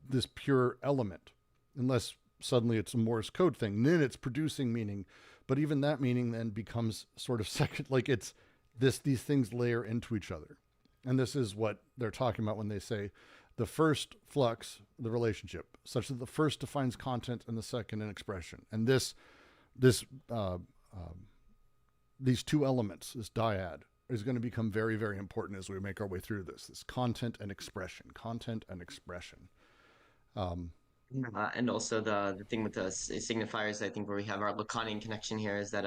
this pure element, unless suddenly it's a Morse code thing. Then it's producing meaning, but even that meaning then becomes sort of second, like it's these things layer into each other. And this is what they're talking about when they say the first flux, the relationship, such that the first defines content and the second an expression. And these two elements, this dyad, is going to become very, very important as we make our way through this content and expression, And also the thing with the signifiers, I think where we have our Lacanian connection here is that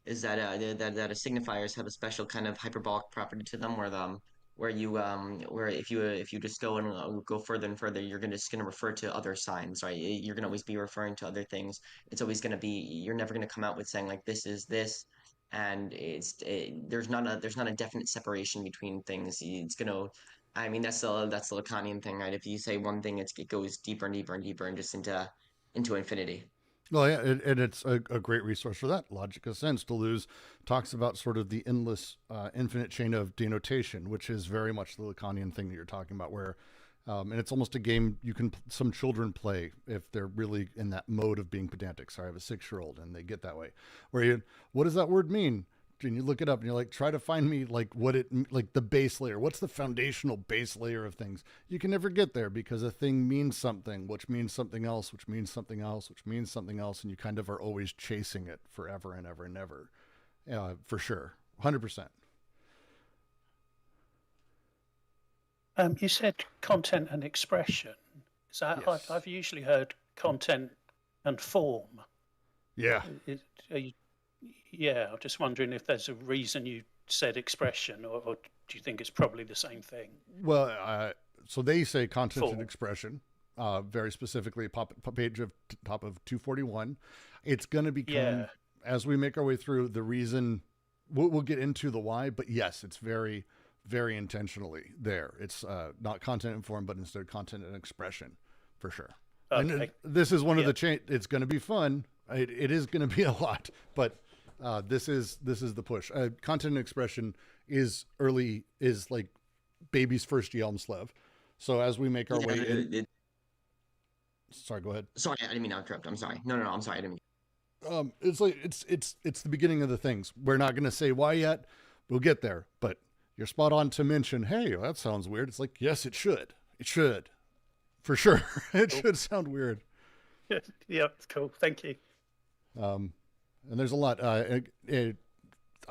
signifiers have a special kind of hyperbolic property to them, where if you just go and go further and further, you're just gonna refer to other signs, right? You're gonna always be referring to other things. It's always gonna be, you're never gonna come out with saying like this is this, and there's not a definite separation between things. I mean, that's the Lacanian thing, right? If you say one thing, it goes deeper and deeper and deeper and just into infinity. Well, yeah, and it's a great resource for that. Logic of Sense. Deleuze talks about sort of the endless, infinite chain of denotation, which is very much the Lacanian thing that you're talking about, where, and it's almost a game some children play if they're really in that mode of being pedantic. Sorry, I have a 6-year-old and they get that way, where what does that word mean? And you look it up and you're like, try to find me like like the base layer. What's the foundational base layer of things? You can never get there because a thing means something, which means something else, which means something else, which means something else. And you kind of are always chasing it forever and ever and ever. For sure. 100%. You said content and expression. Is that, Yes. I've usually heard content and form. Yeah. Yeah, I'm just wondering if there's a reason you said expression, or do you think it's probably the same thing? Well, so they say content and Form. expression, very specifically, page of top of 241. It's going to become, as we make our way through, the reason. We'll get into the why, but yes, it's very, very intentionally there. It's not content and form, but instead content and expression, for sure. Okay. And this is one of the it's going to be fun. It is going to be a lot, but this is the push. Content and expression is like baby's first Yelmslev. So as we make our way in, sorry, go ahead. Sorry, I didn't mean to interrupt. I'm sorry. No, I'm sorry. I didn't mean. It's like it's the beginning of the things. We're not going to say why yet. We'll get there, but you're spot on to mention, hey, that sounds weird. It's like, yes, it should. It should, for sure. It should sound weird. Yeah, it's cool. Thank you. And there's a lot. I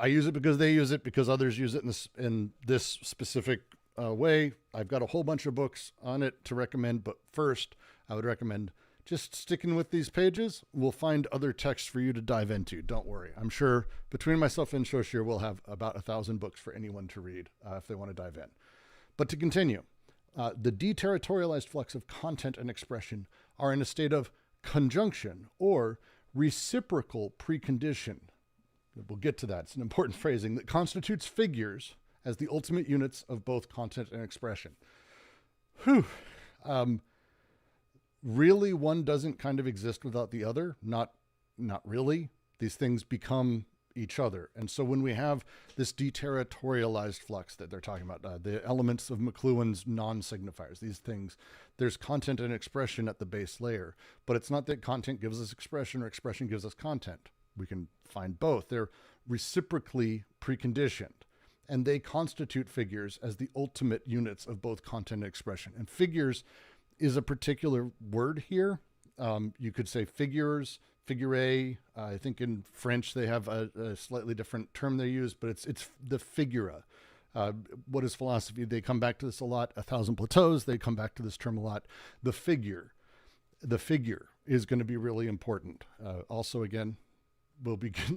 use it because they use it, because others use it in this specific way. I've got a whole bunch of books on it to recommend, but first I would recommend just sticking with these pages. We'll find other texts for you to dive into. Don't worry. I'm sure between myself and Shoshir, we'll have about 1,000 books for anyone to read if they want to dive in. But to continue, the deterritorialized flux of content and expression are in a state of conjunction or reciprocal precondition. We'll get to that. It's an important phrasing that constitutes figures as the ultimate units of both content and expression. Really, one doesn't kind of exist without the other. Not really. These things become each other. And so when we have this deterritorialized flux that they're talking about, the elements of McLuhan's non-signifiers, these things, there's content and expression at the base layer, but it's not that content gives us expression or expression gives us content. We can find both. They're reciprocally preconditioned, and they constitute figures as the ultimate units of both content and expression. And figures is a particular word here. You could say figures, figure. I think in French they have a slightly different term they use, but it's the figura. What is philosophy? They come back to this a lot. 1,000 Plateaus, they come back to this term a lot. The figure is going to be really important. Also, again,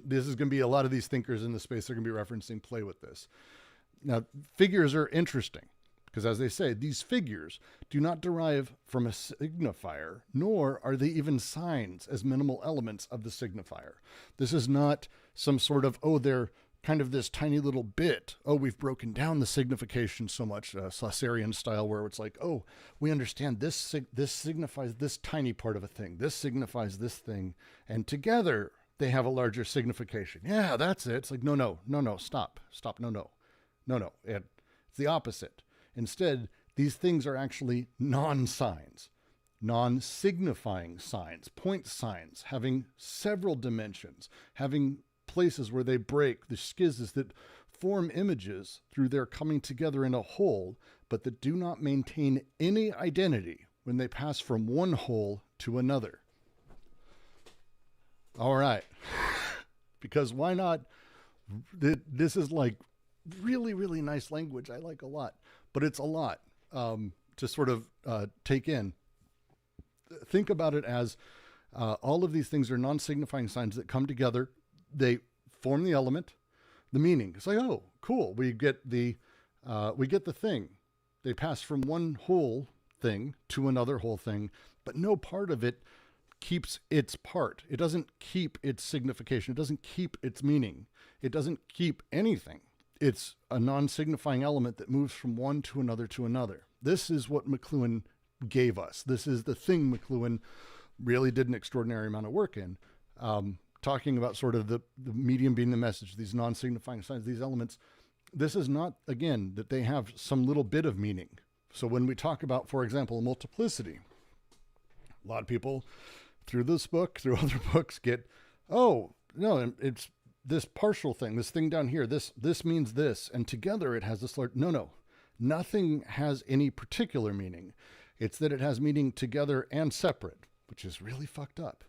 this is going to be a lot of these thinkers in the space they're going to be referencing play with this. Now, figures are interesting because, as they say, these figures do not derive from a signifier, nor are they even signs as minimal elements of the signifier. This is not some sort of, they're kind of this tiny little bit. We've broken down the signification so much, Saussurian style, where it's like, we understand this signifies this tiny part of a thing. This signifies this thing. And together they have a larger signification. Yeah, that's it. It's like, no, stop, no. It's the opposite. Instead, these things are actually non-signs, non-signifying signs, point signs, having several dimensions, having places where they break, the schizzes that form images through their coming together in a whole, but that do not maintain any identity when they pass from one whole to another. All right. Because why not? This is like really, really nice language I like a lot, but it's a lot to sort of take in. Think about it as all of these things are non-signifying signs that come together. They form the element, the meaning. It's like, cool. We get the thing. They pass from one whole thing to another whole thing, but no part of it keeps its part. It doesn't keep its signification. It doesn't keep its meaning. It doesn't keep anything. It's a non-signifying element that moves from one to another to another. This is what McLuhan gave us. This is the thing McLuhan really did an extraordinary amount of work in. Talking about sort of the medium being the message, these non-signifying signs, these elements. This is not, again, that they have some little bit of meaning. So when we talk about, for example, multiplicity, a lot of people through this book, through other books get, no, it's this partial thing, this thing down here, this means this, and together it has this large, no, nothing has any particular meaning. It's that it has meaning together and separate, which is really fucked up.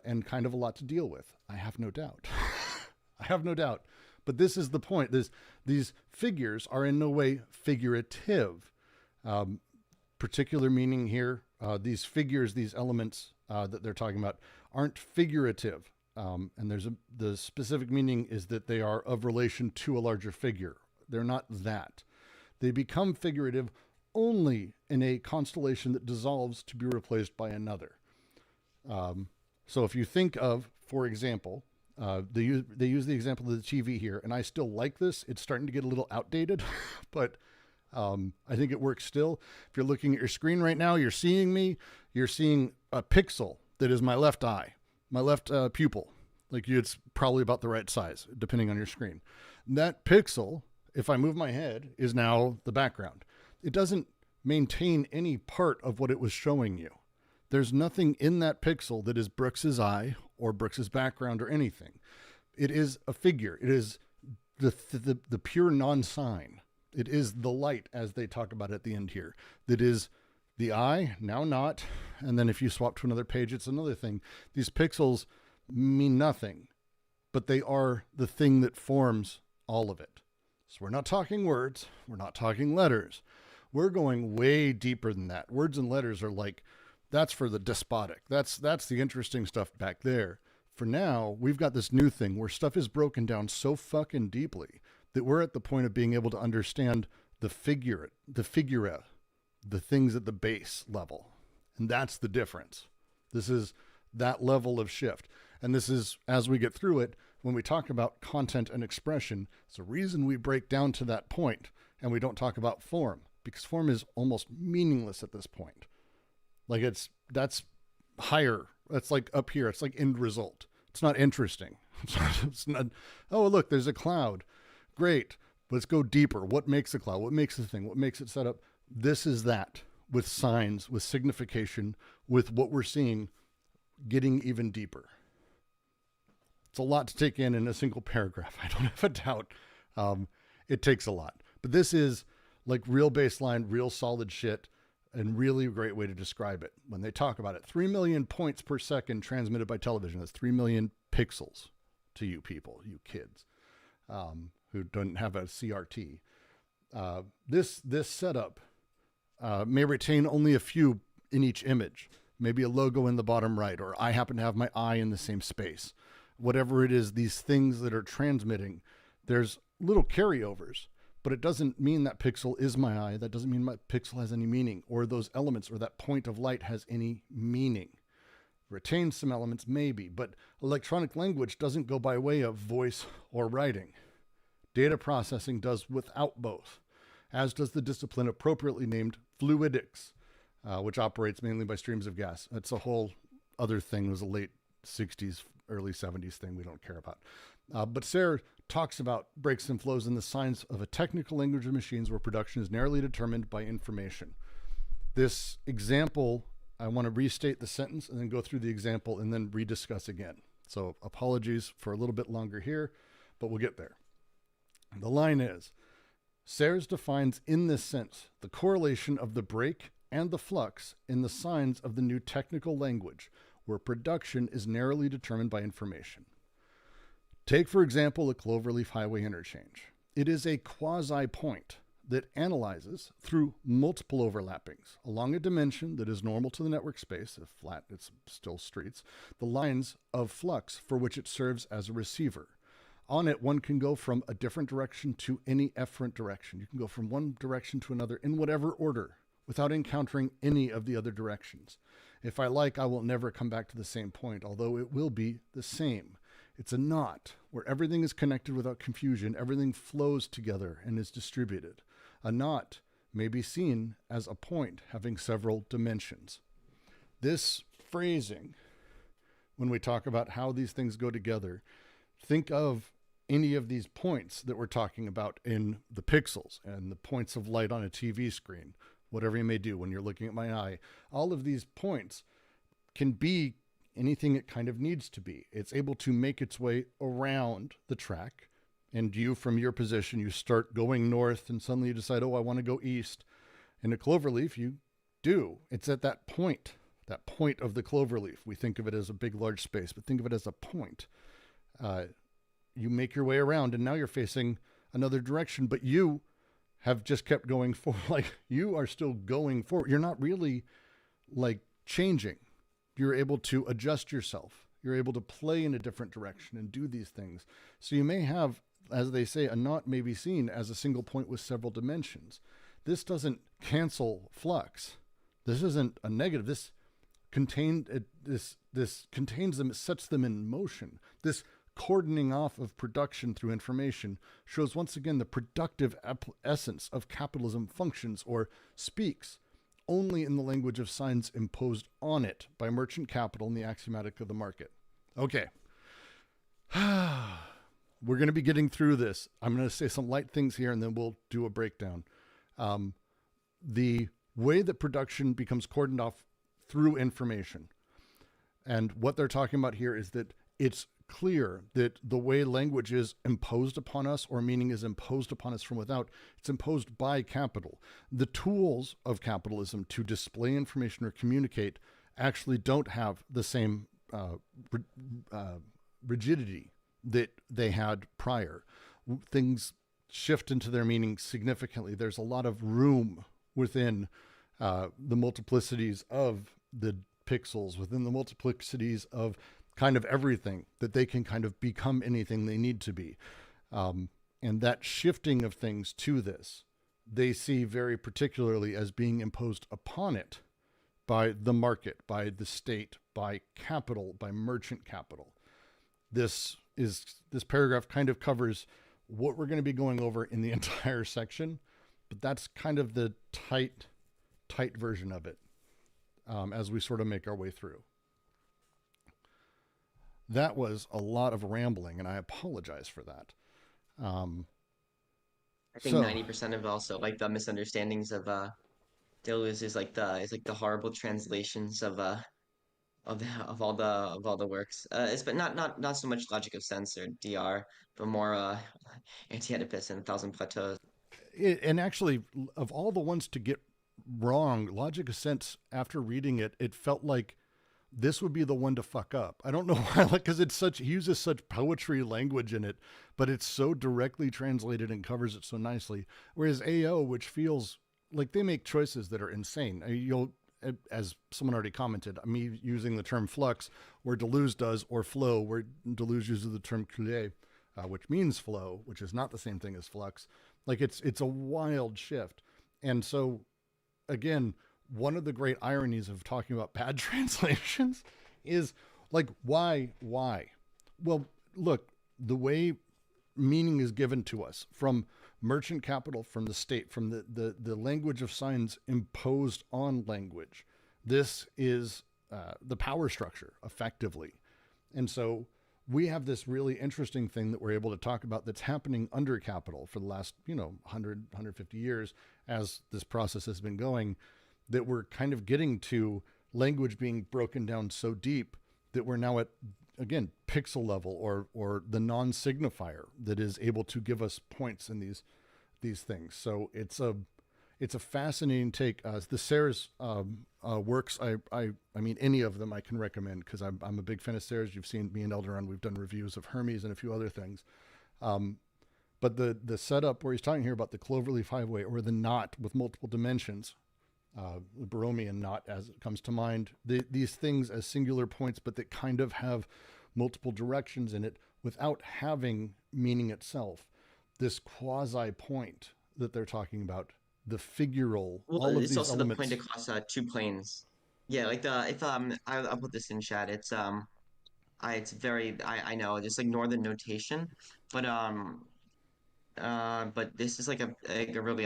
And kind of a lot to deal with. I have no doubt. But this is the point. These figures are in no way figurative. Particular meaning here. These figures, these elements that they're talking about aren't figurative. And the specific meaning is that they are of relation to a larger figure. They're not that. They become figurative only in a constellation that dissolves to be replaced by another. So if you think of, for example, they use the example of the TV here, and I still like this. It's starting to get a little outdated, but I think it works still. If you're looking at your screen right now, you're seeing me. You're seeing a pixel that is my left eye, my left pupil. It's probably about the right size, depending on your screen. That pixel, if I move my head, is now the background. It doesn't maintain any part of what it was showing you. There's nothing in that pixel that is Brooks's eye or Brooks's background or anything. It is a figure. It is the pure non-sign. It is the light, as they talk about at the end here. That is the eye, now not. And then if you swap to another page, it's another thing. These pixels mean nothing, but they are the thing that forms all of it. So we're not talking words. We're not talking letters. We're going way deeper than that. Words and letters are like, that's for the despotic. That's the interesting stuff back there. For now, we've got this new thing where stuff is broken down so fucking deeply that we're at the point of being able to understand the figura, the things at the base level. And that's the difference. This is that level of shift. And this is, as we get through it, when we talk about content and expression, it's the reason we break down to that point and we don't talk about form, because form is almost meaningless at this point. That's higher. That's like up here. It's like end result. It's not interesting. It's not, oh, look, there's a cloud. Great. Let's go deeper. What makes a cloud? What makes the thing? What makes it set up? This is that, with signs, with signification, with what we're seeing getting even deeper. It's a lot to take in a single paragraph. I don't have a doubt. It takes a lot. But this is like real baseline, real solid shit, and really a great way to describe it. When they talk about it, 3 million points per second transmitted by television. That's 3 million pixels to you people, you kids, who don't have a CRT. This setup may retain only a few in each image, maybe a logo in the bottom right, or I happen to have my eye in the same space. Whatever it is, these things that are transmitting, there's little carryovers, but it doesn't mean that pixel is my eye. That doesn't mean my pixel has any meaning, or those elements or that point of light has any meaning. Retains some elements, maybe, but electronic language doesn't go by way of voice or writing. Data processing does without both, as does the discipline appropriately named fluidics, which operates mainly by streams of gas. That's a whole other thing. It was a late 60s, early 70s thing we don't care about. But Sayre talks about breaks and flows and the signs of a technical language of machines where production is narrowly determined by information. This example, I want to restate the sentence and then go through the example and then rediscuss again. So apologies for a little bit longer here, but we'll get there. The line is, Sayre defines in this sense the correlation of the break and the flux in the signs of the new technical language where production is narrowly determined by information. Take, for example, a cloverleaf highway interchange. It is a quasi-point that analyzes through multiple overlappings along a dimension that is normal to the network space, if flat it's still streets, the lines of flux for which it serves as a receiver. On it, one can go from a different direction to any efferent direction. You can go from one direction to another in whatever order without encountering any of the other directions. If I like, I will never come back to the same point, although it will be the same. It's a knot where everything is connected without confusion. Everything flows together and is distributed. A knot may be seen as a point having several dimensions. This phrasing, when we talk about how these things go together, think of any of these points that we're talking about in the pixels and the points of light on a TV screen, whatever you may do when you're looking at my eye. All of these points can be anything it kind of needs to be. It's able to make its way around the track, and you, from your position, you start going north and suddenly you decide, oh, I want to go east. In a cloverleaf, you do. It's at that point of the cloverleaf. We think of it as a big, large space, but think of it as a point. You make your way around and now you're facing another direction, but you have just kept going forward. Like, you are still going forward. You're not really like changing. You're able to adjust yourself. You're able to play in a different direction and do these things. So you may have, as they say, a knot may be seen as a single point with several dimensions. This doesn't cancel flux. This isn't a negative. This contains them, it sets them in motion. This cordoning off of production through information shows once again the productive essence of capitalism functions or speaks only in the language of signs imposed on it by merchant capital and the axiomatic of the market. Okay. We're going to be getting through this. I'm going to say some light things here and then we'll do a breakdown. The way that production becomes cordoned off through information. And what they're talking about here is that it's clear that the way language is imposed upon us or meaning is imposed upon us from without, it's imposed by capital. The tools of capitalism to display information or communicate actually don't have the same rigidity that they had prior. Things shift into their meaning significantly. There's a lot of room within the multiplicities of the pixels, within the multiplicities of kind of everything, that they can kind of become anything they need to be. And that shifting of things to this, they see very particularly as being imposed upon it by the market, by the state, by capital, by merchant capital. This paragraph kind of covers what we're going to be going over in the entire section, but that's kind of the tight version of it as we sort of make our way through. that was a lot of rambling, and I apologize for that. I think So 90% of also like the misunderstandings of Deleuze is like the horrible translations of all the works. It's but not so much Logic of Sense or DR, but more Anti-Oedipus and A Thousand Plateaus. and actually, of all the ones to get wrong, Logic of Sense, after reading it, it felt like this would be the one to fuck up. I don't know why, like, because he uses such poetry language in it, but it's so directly translated and covers it so nicely. Whereas AO, which feels like they make choices that are insane. You'll, as someone already commented, me using the term flux, where Deleuze does, or flow, where Deleuze uses the term couler, which means flow, which is not the same thing as flux. Like it's a wild shift. And so, again, one of the great ironies of talking about bad translations is like, why? Well, look, the way meaning is given to us from merchant capital, from the state, from the language of signs imposed on language. This is the power structure, effectively. And so we have this really interesting thing that we're able to talk about that's happening under capital for the last, 100, 150 years as this process has been going, that we're kind of getting to language being broken down so deep that we're now at, again, pixel level or the non-signifier that is able to give us points in these things. So it's a fascinating take. The Sayre's works, I mean, any of them I can recommend because I'm a big fan of Sayre's. You've seen me and Elderon, we've done reviews of Hermes and a few other things. But the setup where he's talking here about the cloverleaf highway or the knot with multiple dimensions, the Borromean knot as it comes to mind, these things as singular points, but that kind of have multiple directions in it without having meaning itself. This quasi point that they're talking about, the figural, Well, all of it's these also the point elements. across two planes. Yeah, like the if I'll put this in chat. It's very I know just like northern notation, but but this is like a really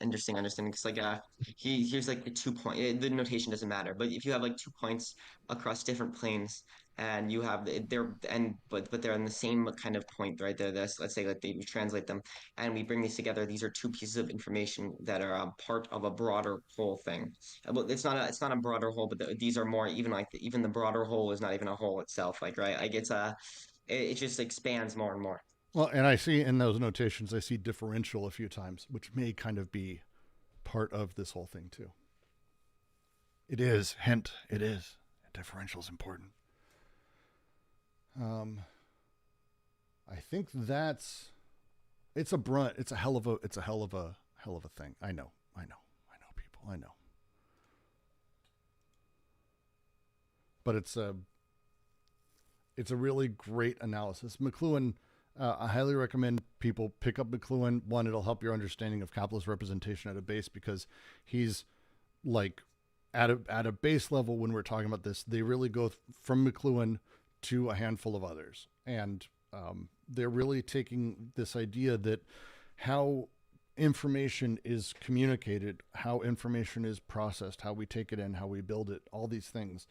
interesting understanding because here's like the 2 point the notation doesn't matter, but if you have like 2 points across different planes and you have they're and but they're in the same kind of point right there. This let's say like we translate them and we bring these together. These are two pieces of information that are part of a broader whole thing. Well, it's not a broader whole, but these are more even like even the broader whole is not even a whole itself. Like right, like it just expands more and more. Well, and I see in those notations, I see differential a few times, which may kind of be part of this whole thing too. It is, hint, it is. Differential is important. I think it's a brunt. It's a hell of a thing. I know, people. I know. But it's a really great analysis. McLuhan, I highly recommend people pick up McLuhan. One, it'll help your understanding of capitalist representation at a base because he's like at a base level when we're talking about this, they really go from McLuhan to a handful of others. And they're really taking this idea that how information is communicated, how information is processed, how we take it in, how we build it, all these things.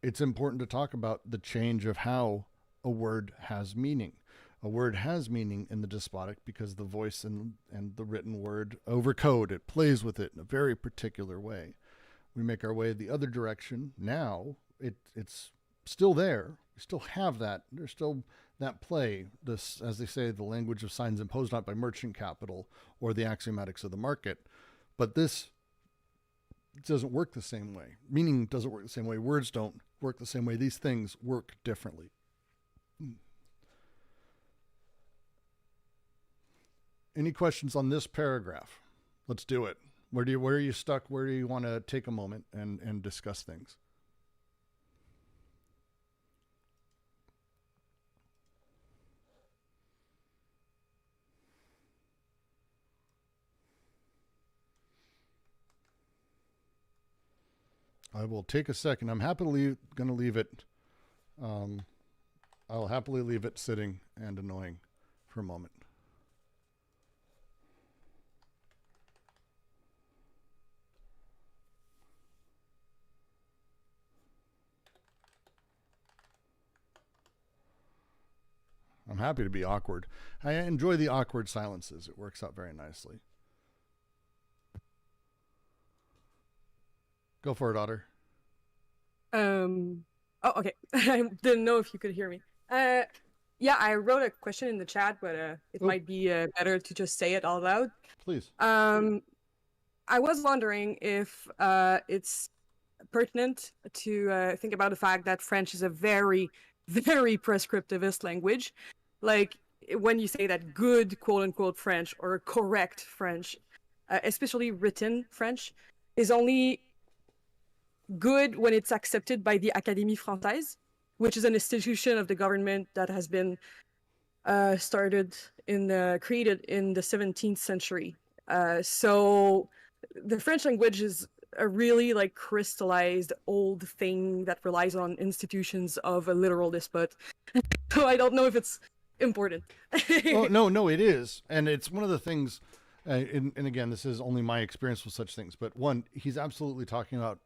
It's important to talk about the change of how a word has meaning. A word has meaning in the despotic because the voice and the written word overcode it, plays with it in a very particular way. We make our way the other direction. Now it's still there. We still have that. There's still that play. This, as they say, the language of signs imposed not by merchant capital or the axiomatics of the market. But this doesn't work the same way. Meaning doesn't work the same way. Words don't work the same way. These things work differently. Any questions on this paragraph? Let's do it. Where are you stuck? Where do you want to take a moment and discuss things? I will take a second. I'm happily going to leave it. I'll happily leave it sitting and annoying for a moment. I'm happy to be awkward. I enjoy the awkward silences. It works out very nicely. Go for it, Otter. Oh, okay. I didn't know if you could hear me. Yeah, I wrote a question in the chat, but it might be better to just say it out loud. Please. I was wondering if it's pertinent to think about the fact that French is a very, very prescriptivist language. Like when you say that good quote unquote French or correct French, especially written French, is only good when it's accepted by the Académie Française, which is an institution of the government that has been created in the 17th century. So the French language is a really like crystallized old thing that relies on institutions of a literal despot. So I don't know if it's important. Oh, no, it is. And it's one of the things, and again, this is only my experience with such things, but one, he's absolutely talking about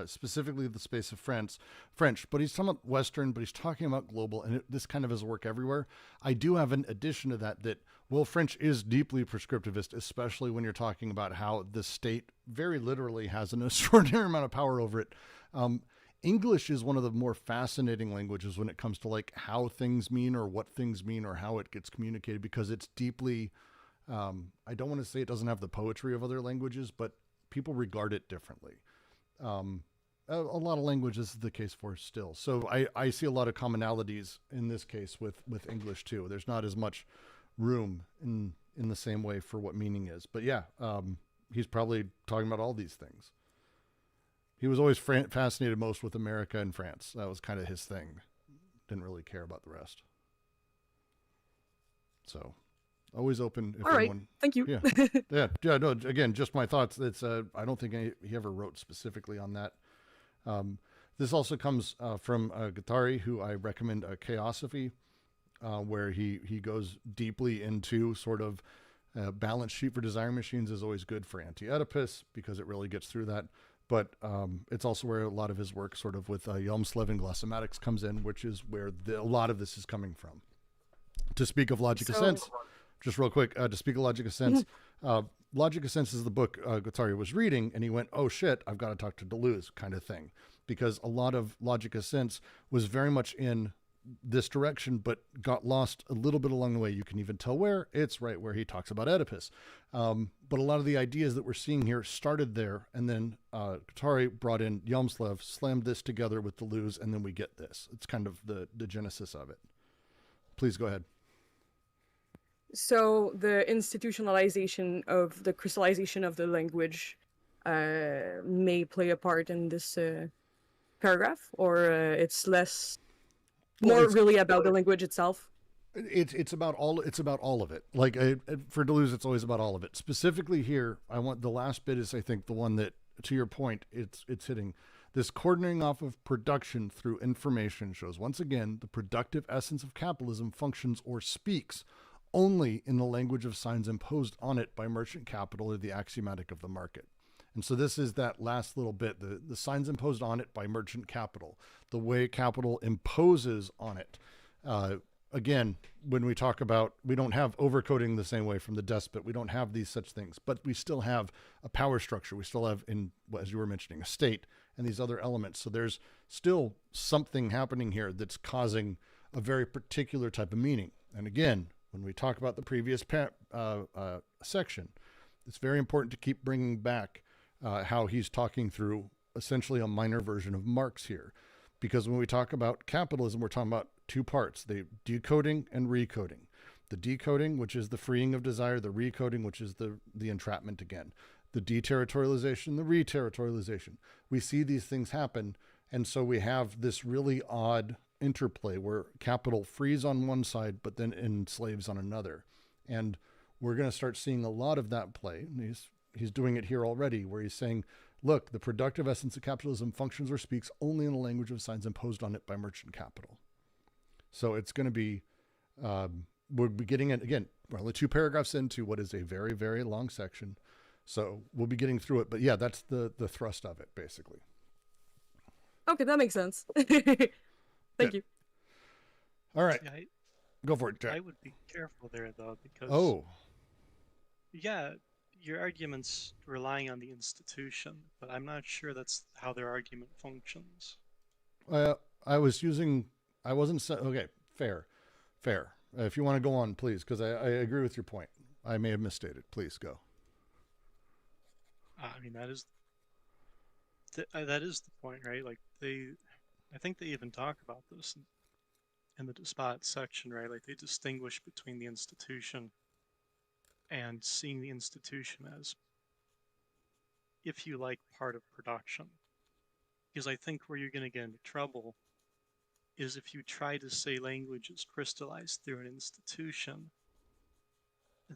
specifically the space of French, but he's talking about Western, but he's talking about global, and this kind of is work everywhere. I do have an addition to that, well, French is deeply prescriptivist, especially when you're talking about how the state very literally has an extraordinary amount of power over it. English is one of the more fascinating languages when it comes to like how things mean or what things mean or how it gets communicated, because it's deeply, I don't want to say it doesn't have the poetry of other languages, but people regard it differently. A lot of languages is the case for still. So I see a lot of commonalities in this case with English too. There's not as much room in the same way for what meaning is, but yeah, he's probably talking about all these things. He was always fascinated most with America and France. That was kind of his thing. Didn't really care about the rest. So always open. If all right. anyone, thank you. Yeah. No, again, just my thoughts. It's I don't think he ever wrote specifically on that. This also comes from Guattari, who I recommend Chaosophy, where he goes deeply into sort of balance sheet for desiring machines is always good for Anti-Oedipus because it really gets through that. But it's also where a lot of his work sort of with Yomslev and glossomatics comes in, which is where a lot of this is coming from. To speak of Logic of Sense, just real quick, to speak of Logic of Sense, Logic of Sense is the book Guattari was reading, and he went, oh shit, I've got to talk to Deleuze kind of thing. Because a lot of Logic of Sense was very much in this direction, but got lost a little bit along the way. You can even tell where it's right where he talks about Oedipus. But a lot of the ideas that we're seeing here started there, and then Guattari brought in Yomslev, slammed this together with Deleuze, and then we get this. It's kind of the genesis of it. Please go ahead. So the institutionalization of the crystallization of the language may play a part in this paragraph, or it's more really about the language itself. It's about all of it. Like for Deleuze, it's always about all of it. Specifically here, I want the last bit is I think the one that, to your point, it's hitting. This cordoning off of production through information shows once again the productive essence of capitalism functions or speaks only in the language of signs imposed on it by merchant capital or the axiomatic of the market. And so this is that last little bit, the signs imposed on it by merchant capital, the way capital imposes on it. Again, when we talk about, we don't have overcoding the same way from the despot. We don't have these such things, but we still have a power structure. We still have, as you were mentioning, a state and these other elements. So there's still something happening here that's causing a very particular type of meaning. And again, when we talk about the previous section, it's very important to keep bringing back how he's talking through essentially a minor version of Marx here. Because when we talk about capitalism, we're talking about two parts, the decoding and recoding. The decoding, which is the freeing of desire, the recoding, which is the entrapment again. The deterritorialization, the reterritorialization. We see these things happen, and so we have this really odd interplay where capital frees on one side, but then enslaves on another. And we're going to start seeing a lot of that play. He's doing it here already, where he's saying, look, the productive essence of capitalism functions or speaks only in the language of signs imposed on it by merchant capital. So it's going to be, we'll be getting it again, we're only 2 paragraphs into what is a very, very long section. So we'll be getting through it. But yeah, that's the thrust of it, basically. Okay, that makes sense. Thank you. All right. Yeah, Go for it, Jack. I would be careful there though, because Oh, yeah, your argument's relying on the institution, but I'm not sure that's how their argument functions. I was using. I wasn't. Okay, fair. If you want to go on, please, because I agree with your point. I may have misstated. Please go. I mean, that is the point, right? Like I think they even talk about this in the despot section, right? Like they distinguish between the institution and seeing the institution as, if you like, part of production. Because I think where you're going to get into trouble is if you try to say language is crystallized through an institution,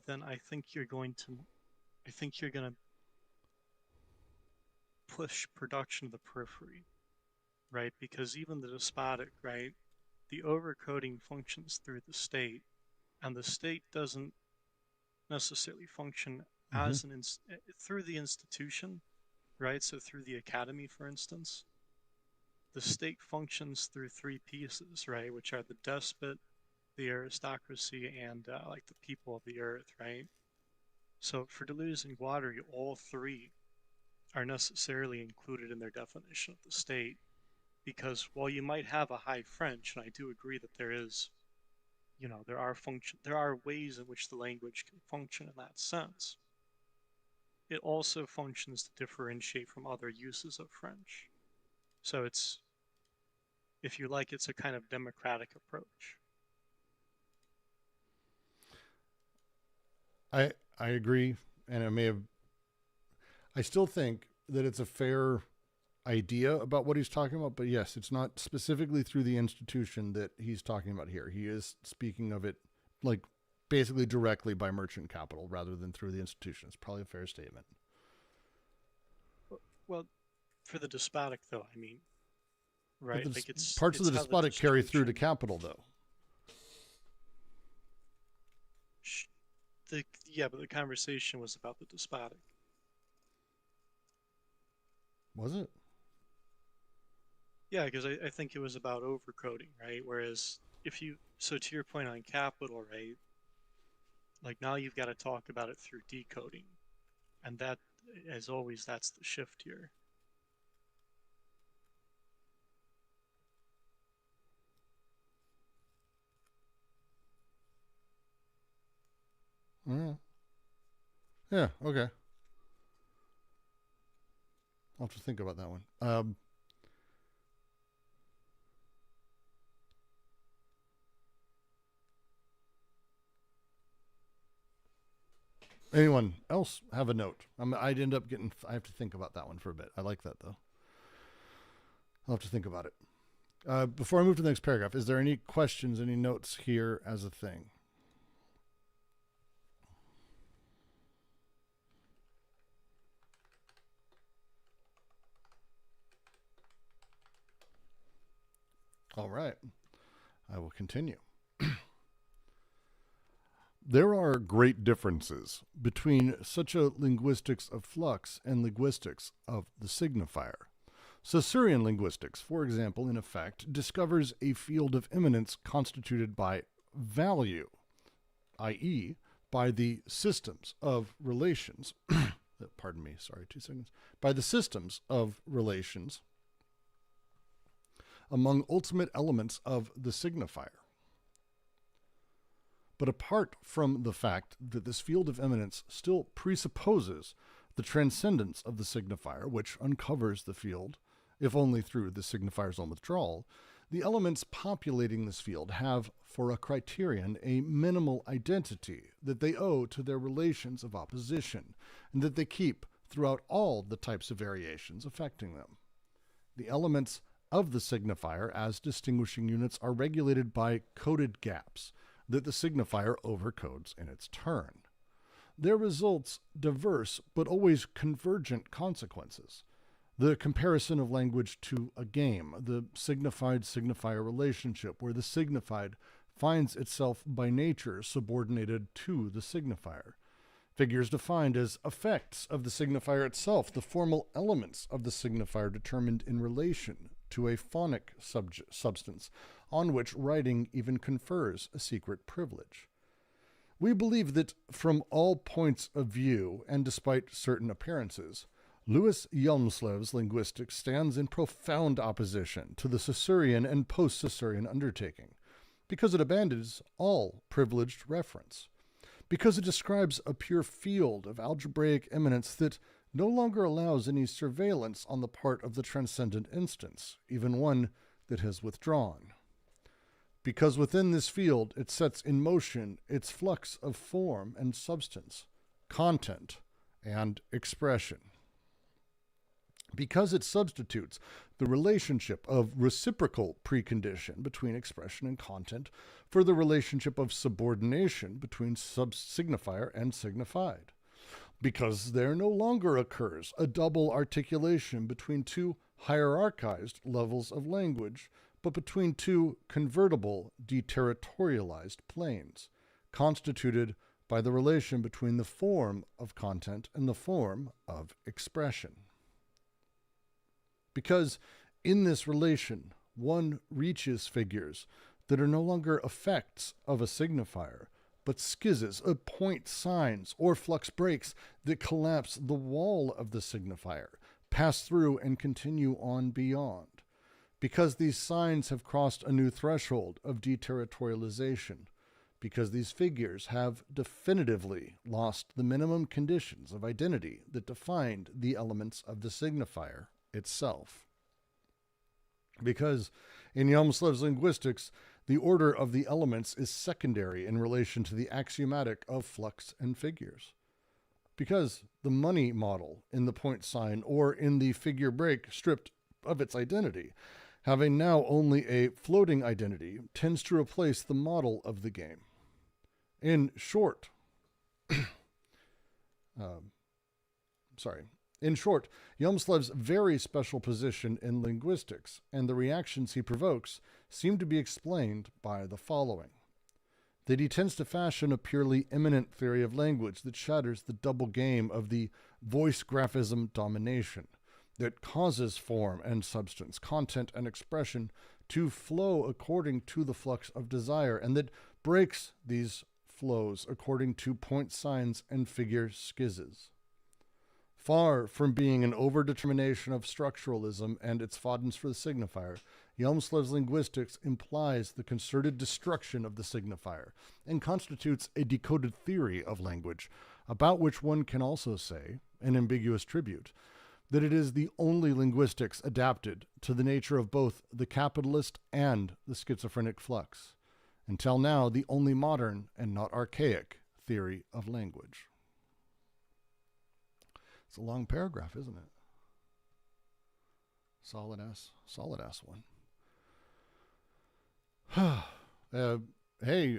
then I think you're going to push production to the periphery, right? Because even the despotic, right, the overcoding functions through the state, and the state doesn't necessarily function as through the institution, right? So through the academy, for instance, the state functions through three pieces, right? Which are the despot, the aristocracy, and like the people of the earth, right? So for Deleuze and Guattari, all three are necessarily included in their definition of the state, because while you might have a high French, and I do agree that there is, there are ways in which the language can function in that sense, it also functions to differentiate from other uses of French. So it's, if you like, it's a kind of democratic approach. I agree, and I still think that it's a fair idea about what he's talking about, but yes, it's not specifically through the institution that he's talking about here. He is speaking of it like basically directly by merchant capital rather than through the institution. It's probably a fair statement. Well, for the despotic though, I mean, right? But Like parts of the how despotic carry through to distinction- capital though. But the conversation was about the despotic. Was it? Yeah, because I think it was about overcoding, right? Whereas so to your point on capital, right? Like now you've got to talk about it through decoding. And that, as always, that's the shift here. Yeah, okay. I'll have to think about that one. Anyone else have a note? I'd end up I have to think about that one for a bit. I like that though. I'll have to think about it. Before I move to the next paragraph, is there any questions, any notes here as a thing? All right, I will continue. There are great differences between such a linguistics of flux and linguistics of the signifier. Saussurian linguistics, for example, in effect, discovers a field of immanence constituted by value, i.e., by the systems of relations. Pardon me, sorry, 2 seconds. By the systems of relations among ultimate elements of the signifier. But apart from the fact that this field of immanence still presupposes the transcendence of the signifier, which uncovers the field, if only through the signifier's own withdrawal, the elements populating this field have, for a criterion, a minimal identity that they owe to their relations of opposition, and that they keep throughout all the types of variations affecting them. The elements of the signifier as distinguishing units are regulated by coded gaps that the signifier overcodes in its turn. There results diverse but always convergent consequences. The comparison of language to a game, the signified-signifier relationship where the signified finds itself by nature subordinated to the signifier. Figures defined as effects of the signifier itself, the formal elements of the signifier determined in relation to a phonic substance, on which writing even confers a secret privilege. We believe that from all points of view, and despite certain appearances, Louis Hjelmslev's linguistics stands in profound opposition to the Saussurean and post-Saussurean undertaking, because it abandons all privileged reference, because it describes a pure field of algebraic immanence that no longer allows any surveillance on the part of the transcendent instance, even one that has withdrawn. Because within this field it sets in motion its flux of form and substance, content and expression. Because it substitutes the relationship of reciprocal precondition between expression and content for the relationship of subordination between signifier and signified. Because there no longer occurs a double articulation between two hierarchized levels of language, but between two convertible, deterritorialized planes, constituted by the relation between the form of content and the form of expression. Because in this relation, one reaches figures that are no longer effects of a signifier, but schizzes, point signs, or flux breaks that collapse the wall of the signifier, pass through and continue on beyond. Because these signs have crossed a new threshold of deterritorialization, because these figures have definitively lost the minimum conditions of identity that defined the elements of the signifier itself. Because in Hjelmslev's linguistics, the order of the elements is secondary in relation to the axiomatic of flux and figures. Because the money model in the point sign or in the figure break stripped of its identity, having now only a floating identity, tends to replace the model of the game. In short, Hjelmslev's very special position in linguistics and the reactions he provokes seem to be explained by the following. That he tends to fashion a purely immanent theory of language that shatters the double game of the voice graphism domination, that causes form and substance, content and expression to flow according to the flux of desire, and that breaks these flows according to point signs and figure schizzes. Far from being an overdetermination of structuralism and its fondness for the signifier, Hjelmslev's linguistics implies the concerted destruction of the signifier and constitutes a decoded theory of language, about which one can also say, in ambiguous tribute, that it is the only linguistics adapted to the nature of both the capitalist and the schizophrenic flux, until now the only modern and not archaic theory of language. It's a long paragraph, isn't it? Solid ass one. Hey,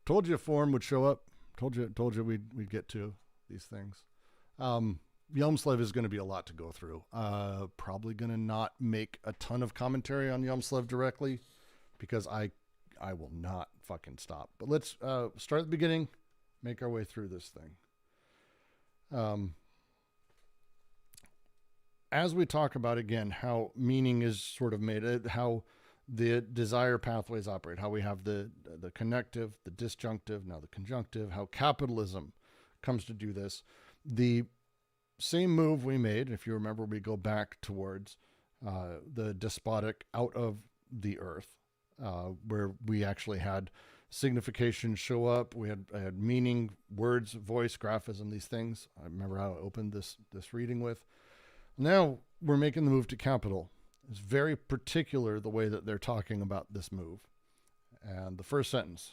told you a form would show up. Told you we'd get to these things. Hjelmslev is going to be a lot to go through. Probably going to not make a ton of commentary on Hjelmslev directly, because I will not fucking stop. But let's start at the beginning, make our way through this thing. As we talk about, again, how meaning is sort of made, how the desire pathways operate, how we have the connective, the disjunctive, now the conjunctive, how capitalism comes to do this. The same move we made, if you remember, we go back towards the despotic out of the earth, where we actually had signification show up. We had meaning, words, voice, graphism, these things. I remember how I opened this reading with. Now we're making the move to capital. It's very particular the way that they're talking about this move. And the first sentence,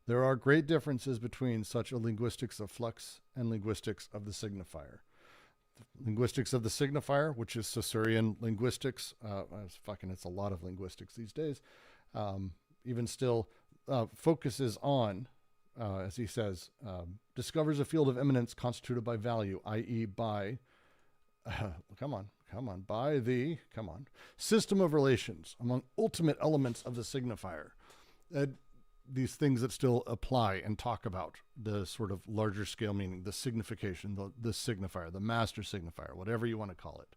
there are great differences between such a linguistics of flux and linguistics of the signifier. Linguistics of the signifier, which is Saussurean linguistics, it's a lot of linguistics these days, even still focuses on, as he says, discovers a field of immanence constituted by value, i.e. by system of relations among ultimate elements of the signifier. These things that still apply and talk about the sort of larger scale meaning, the signification, the signifier, the master signifier, whatever you want to call it.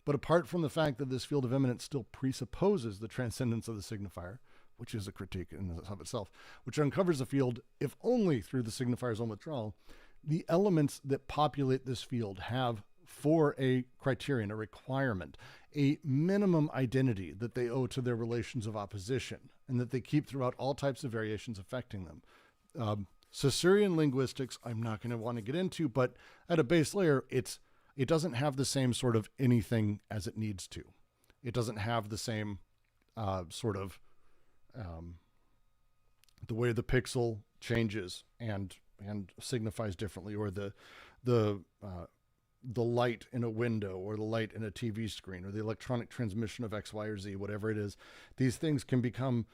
But apart from the fact that this field of eminence still presupposes the transcendence of the signifier, which is a critique in and of itself, which uncovers the field, if only through the signifier's own withdrawal, the elements that populate this field have, for a criterion, a requirement, a minimum identity that they owe to their relations of opposition, and that they keep throughout all types of variations affecting them. Saussurean linguistics, I'm not going to want to get into, but at a base layer, it doesn't have the same sort of anything as it needs to. It doesn't have the same the way the pixel changes and signifies differently, or the light in a window, or the light in a TV screen, or the electronic transmission of X, Y, or Z, whatever it is. These things can become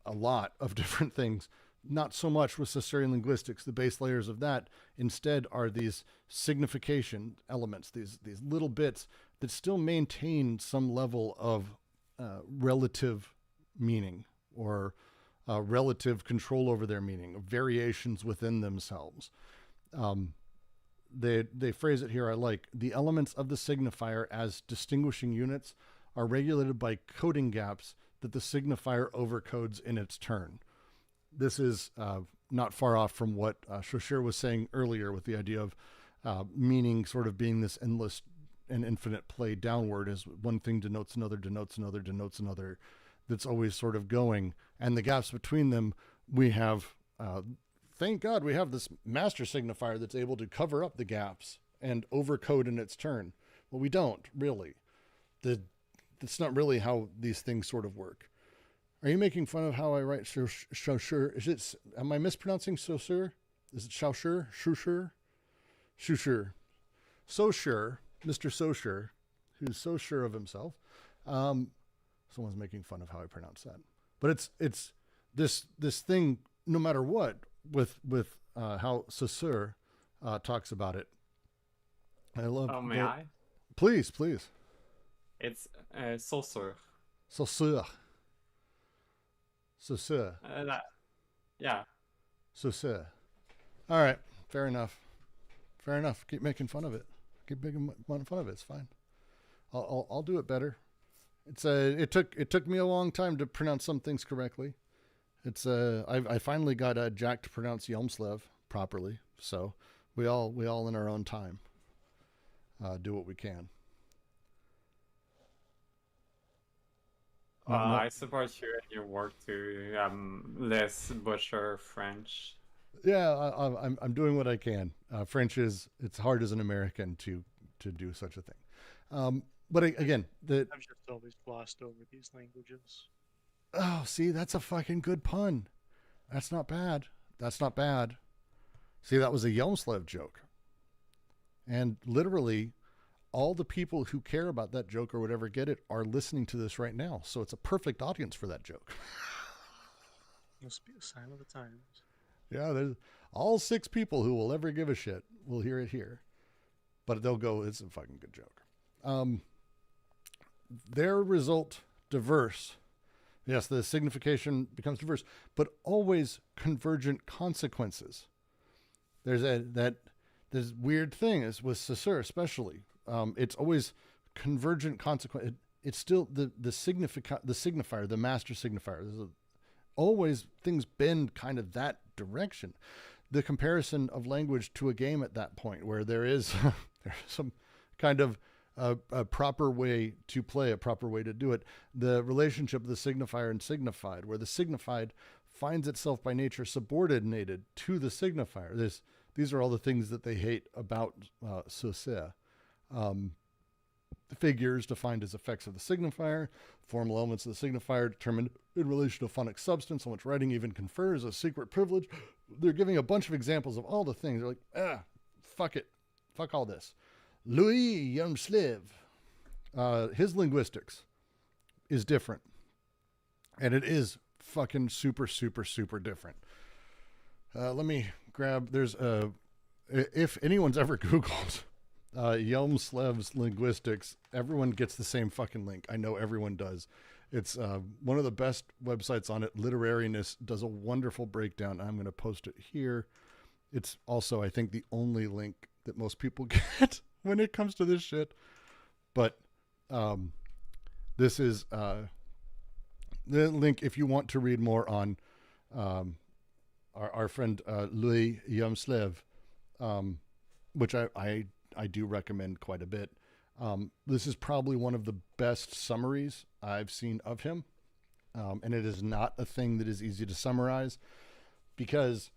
a lot of different things. Not so much with Saussurean linguistics. The base layers of that instead are these signification elements, these little bits that still maintain some level of relative meaning, or relative control over their meaning, variations within themselves. They phrase it here, I like. The elements of the signifier as distinguishing units are regulated by coding gaps that the signifier overcodes in its turn. This is not far off from what Saussure was saying earlier, with the idea of meaning sort of being this endless and infinite play downward, as one thing denotes another, denotes another, denotes another, that's always sort of going. And the gaps between them, we have, thank God we have this master signifier that's able to cover up the gaps and overcode in its turn. Well, we don't, really. That's not really how these things sort of work. Are you making fun of how I write Saussure? Am I mispronouncing Saussure? Is it Saussure? Saussure? Saussure. Saussure, Mr. Saussure, who's so sure of himself. Someone's making fun of how I pronounce that. But it's this thing, no matter what, with how Saussure talks about it. I love. Oh, may I? Please. It's Saussure. Saussure. Saussure. Yeah. Saussure. All right. Fair enough. Keep making fun of it. It's fine. I'll do it better. It took me a long time to pronounce some things correctly. I finally got Jack to pronounce Yelmslev properly. So we all in our own time do what we can. I support you in your work to less butcher French. Yeah, I'm doing what I can. French it's hard as an American to do such a thing. But again, I've just always glossed over these languages. Oh, see, that's a fucking good pun. That's not bad. See, that was a Yelmslev joke. And literally, all the people who care about that joke or whatever get it are listening to this right now. So it's a perfect audience for that joke. Must be a sign of the times. Yeah, there's all 6 people who will ever give a shit will hear it here. But they'll go, it's a fucking good joke. Their result diverse. Yes, the signification becomes diverse, but always convergent consequences. There's this weird thing is with Saussure especially. It's always convergent consequence. It's still the signifier, the master signifier. Always things bend kind of that direction. The comparison of language to a game at that point, where there's some kind of a proper way to play, a proper way to do it. The relationship of the signifier and signified, where the signified finds itself by nature subordinated to the signifier. These are all the things that they hate about Saussure. Figures defined as effects of the signifier, formal elements of the signifier determined in relation to phonic substance, on which writing even confers a secret privilege. They're giving a bunch of examples of all the things. They're like, fuck it. Fuck all this. Louis Yelmslev, his linguistics is different. And it is fucking super, super, super different. Let me grab, if anyone's ever Googled Yelmslev's linguistics, everyone gets the same fucking link. I know everyone does. It's one of the best websites on it. Literariness does a wonderful breakdown. I'm going to post it here. It's also, I think, the only link that most people get when it comes to this shit. But This is the link if you want to read more on our friend Louis Yamslev, which I do recommend quite a bit. This is probably one of the best summaries I've seen of him. And it is not a thing that is easy to summarize because,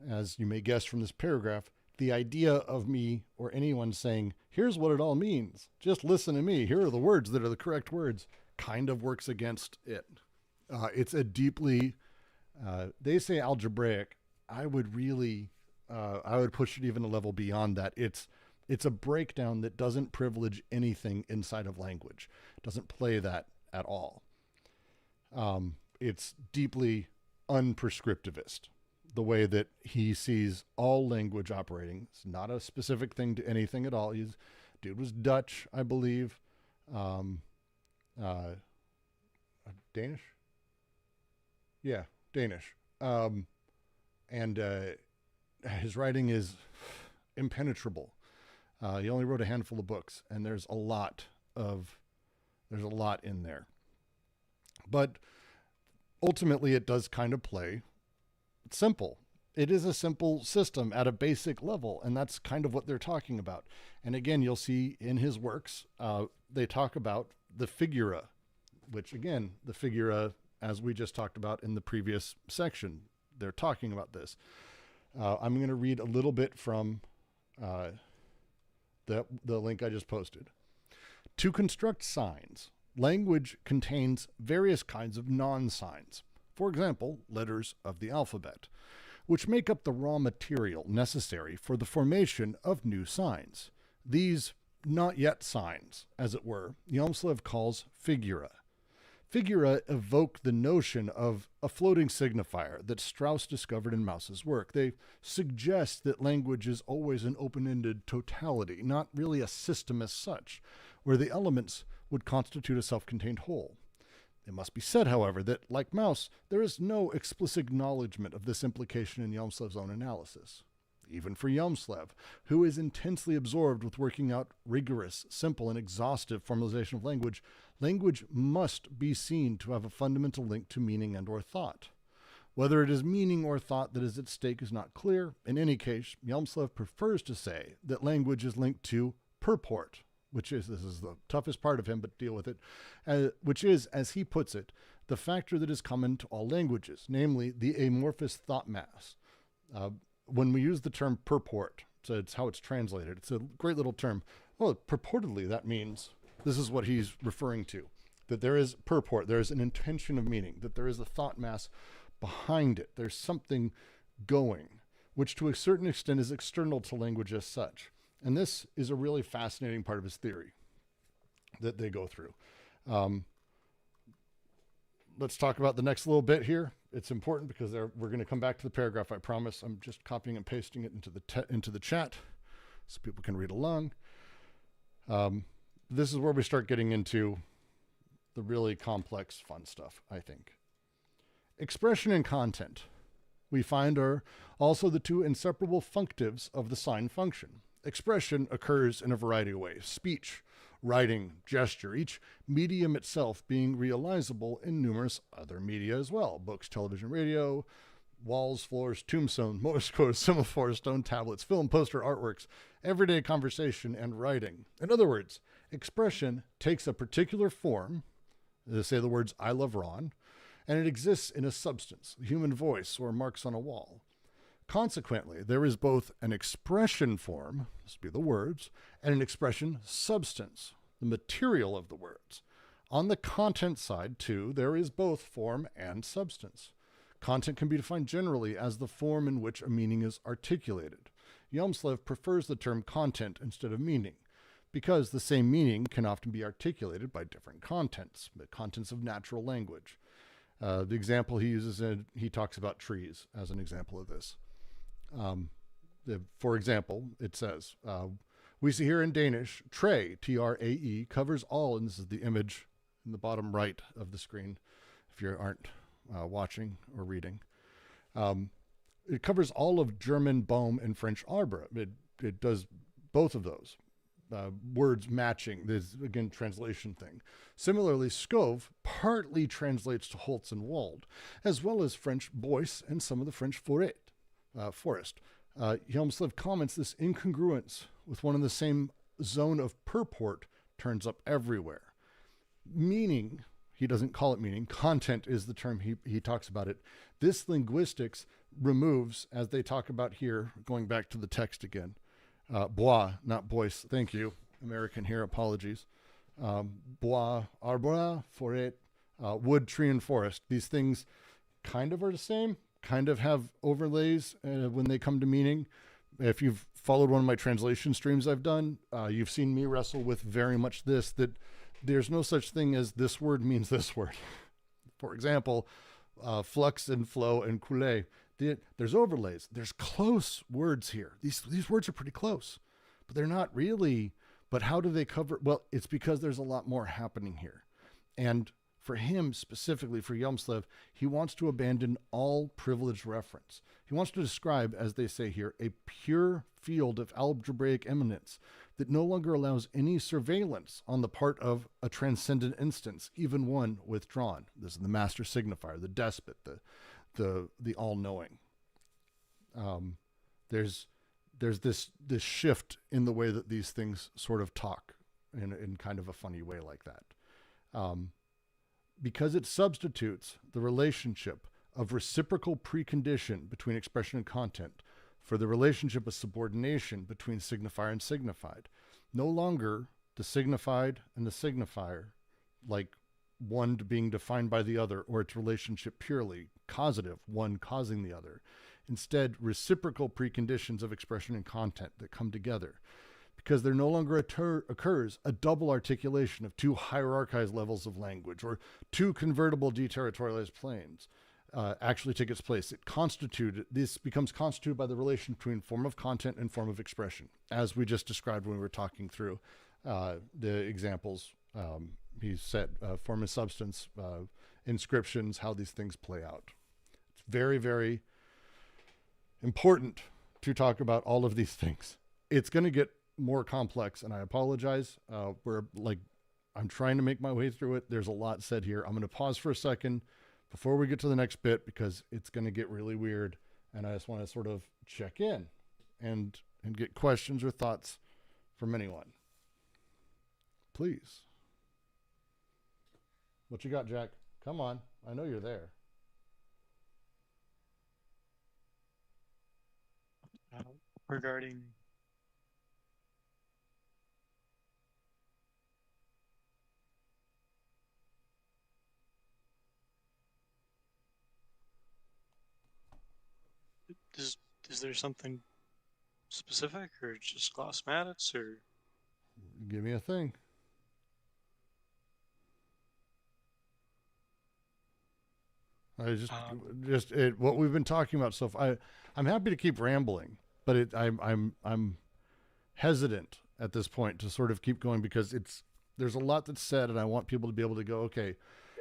as you may guess from this paragraph, the idea of me or anyone saying, here's what it all means, just listen to me, here are the words that are the correct words, kind of works against it. It's a deeply, they say algebraic. I would push it even a level beyond that. It's a breakdown that doesn't privilege anything inside of language. It doesn't play that at all. It's deeply unprescriptivist, the way that he sees all language operating. It's not a specific thing to anything at all. Dude was Dutch, I believe. Danish? Yeah, Danish. And his writing is impenetrable. He only wrote a handful of books, and there's a lot in there. But ultimately, it does kind of play simple. It is a simple system at a basic level, and that's kind of what they're talking about. And again, you'll see in his works, they talk about the figura, which again, the figura, as we just talked about in the previous section, they're talking about this. I'm going to read a little bit from the link I just posted. To construct signs, language contains various kinds of non-signs. For example, letters of the alphabet, which make up the raw material necessary for the formation of new signs. These not yet signs, as it were, Yamslev calls figura. Figura evoke the notion of a floating signifier that Strauss discovered in Mauss's work. They suggest that language is always an open-ended totality, not really a system as such, where the elements would constitute a self-contained whole. It must be said, however, that, like Mauss, there is no explicit acknowledgement of this implication in Yamslev's own analysis. Even for Yamslev, who is intensely absorbed with working out rigorous, simple, and exhaustive formalization of language, language must be seen to have a fundamental link to meaning and or thought. Whether it is meaning or thought that is at stake is not clear. In any case, Yamslev prefers to say that language is linked to purport, this is the toughest part of him, but deal with it, which is, as he puts it, the factor that is common to all languages, namely the amorphous thought mass. When we use the term purport, so it's how it's translated, it's a great little term. Well, purportedly, that means, this is what he's referring to, that there is purport, there is an intention of meaning, that there is a thought mass behind it. There's something going, which to a certain extent is external to language as such. And this is a really fascinating part of his theory that they go through. Let's talk about the next little bit here. It's important because we're going to come back to the paragraph, I promise. I'm just copying and pasting it into the chat so people can read along. This is where we start getting into the really complex, fun stuff, I think. Expression and content, we find, are also the two inseparable functives of the sign function. Expression occurs in a variety of ways: speech, writing, gesture, each medium itself being realizable in numerous other media as well: books, television, radio, walls, floors, tombstones, Morse code, semaphores, stone tablets, film, poster, artworks, everyday conversation, and writing. In other words, expression takes a particular form, say the words "I love Ron," and it exists in a substance, the human voice or marks on a wall. Consequently, there is both an expression form, this would be the words, and an expression substance, the material of the words. On the content side, too, there is both form and substance. Content can be defined generally as the form in which a meaning is articulated. Yamslev prefers the term content instead of meaning, because the same meaning can often be articulated by different contents, the contents of natural language. The example he uses, he talks about trees as an example of this. For example, it says, we see here in Danish, træ, T-R-A-E, covers all, and this is the image in the bottom right of the screen, if you aren't watching or reading. It covers all of German Baum and French Arbre. It does both of those. words matching. This, again, translation thing. Similarly, Scove partly translates to Holtz and Wald, as well as French Bois and some of the French forest. Hjelmslev comments this incongruence with one and the same zone of purport turns up everywhere. Meaning, he doesn't call it meaning, content is the term he talks about it. This linguistics removes, as they talk about here, going back to the text again, bois, not bois, thank you, American here, apologies. Bois, arbre, forêt, wood, tree, and forest. These things kind of are the same, kind of have overlays when they come to meaning. If you've followed one of my translation streams I've done, you've seen me wrestle with very much this, that there's no such thing as this word means this word. For example, flux and flow and couler. There's overlays. There's close words here. These words are pretty close, but they're not really. But how do they cover? Well, it's because there's a lot more happening here. And for him, specifically for Hjelmslev, he wants to abandon all privileged reference. He wants to describe, as they say here, a pure field of algebraic eminence that no longer allows any surveillance on the part of a transcendent instance, even one withdrawn. This is the master signifier, the despot, the all-knowing. There's this shift in the way that these things sort of talk in kind of a funny way like that. Because it substitutes the relationship of reciprocal precondition between expression and content for the relationship of subordination between signifier and signified. No longer the signified and the signifier, like one being defined by the other, or its relationship purely causative, one causing the other. Instead, reciprocal preconditions of expression and content that come together. Because there no longer occurs a double articulation of two hierarchized levels of language or two convertible deterritorialized planes actually take its place. This becomes constituted by the relation between form of content and form of expression, as we just described when we were talking through the examples. He said form and substance, inscriptions, how these things play out. It's very, very important to talk about all of these things. It's going to get more complex, and I apologize. I'm trying to make my way through it. There's a lot said here. I'm going to pause for a second before we get to the next bit because it's going to get really weird, and I just want to sort of check in and get questions or thoughts from anyone. Please. What you got, Jack? Come on. I know you're there. Regarding is there something specific or just glossmatics or give me a thing. I what we've been talking about so far. I'm happy to keep rambling, but I'm hesitant at this point to sort of keep going because there's a lot that's said, and I want people to be able to go, okay,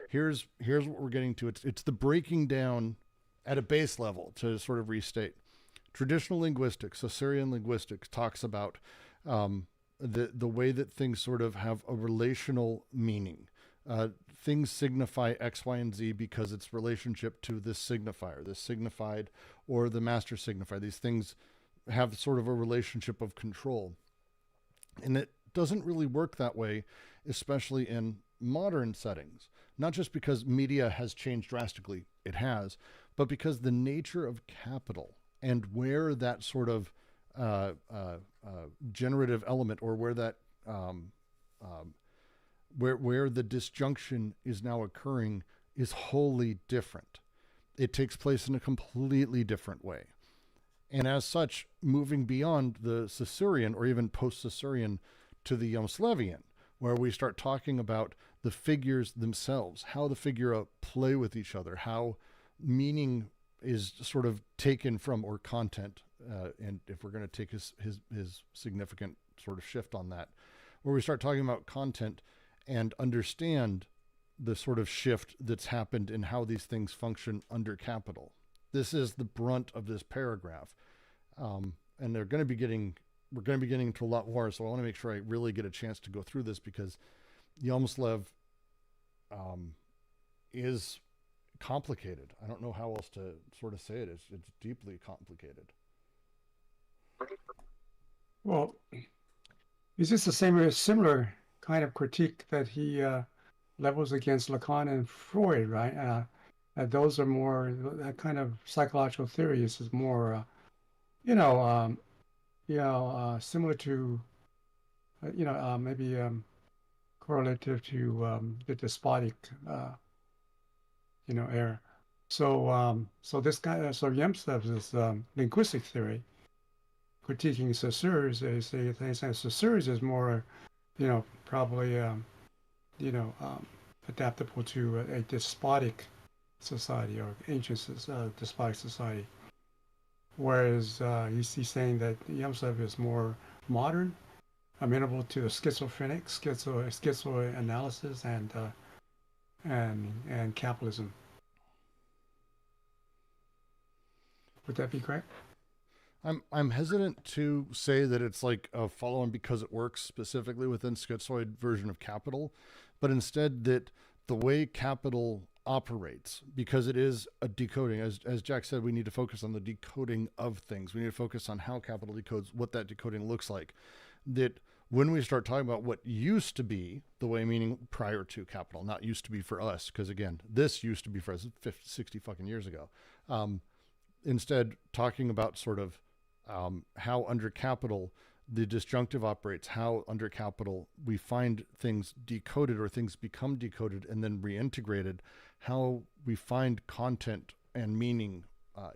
here's what we're getting to. It's the breaking down at a base level to sort of restate. Traditional linguistics, Assyrian linguistics, talks about the way that things sort of have a relational meaning. Things signify X, Y, and Z because its relationship to this signifier, this signified, or the master signifier. These things have sort of a relationship of control. And it doesn't really work that way, especially in modern settings. Not just because media has changed drastically, it has, but because the nature of capital and where that sort of generative element, or where that where the disjunction is now occurring, is wholly different. It takes place in a completely different way. And as such, moving beyond the Caesarean or even post-Caesarean to the Hjelmslevian, where we start talking about the figures themselves, how the figura play with each other, how meaning is sort of taken from, or content, and if we're going to take his significant sort of shift on that, where we start talking about content and understand the sort of shift that's happened in how these things function under capital. This is the brunt of this paragraph. And they're going to be getting we're going to be getting into a lot more, so I want to make sure I really get a chance to go through this, because Yamslev is complicated. I don't know how else to sort of say it. It's deeply complicated. Well, is this the same or similar kind of critique that he levels against Lacan and Freud, right? Those are more, that kind of psychological theories is more, similar to, maybe correlative to the despotic, era. So this guy, so Yamslev's is linguistic theory, critiquing Saussure's. They say Saussure's is more, probably, adaptable to a despotic society or ancient despotic society. Whereas he's saying that Yamslev is more modern, amenable to the schizophrenic, schizoanalysis and capitalism. Would that be correct? I'm hesitant to say that it's like a follow-on because it works specifically within schizoid version of capital, but instead that the way capital operates, because it is a decoding, as Jack said, we need to focus on the decoding of things. We need to focus on how capital decodes, what that decoding looks like. That when we start talking about what used to be the way, meaning prior to capital, not used to be for us, because again, this used to be for us 50, 60 fucking years ago. Instead, talking about sort of how under capital the disjunctive operates, how under capital we find things decoded or things become decoded and then reintegrated, how we find content and meaning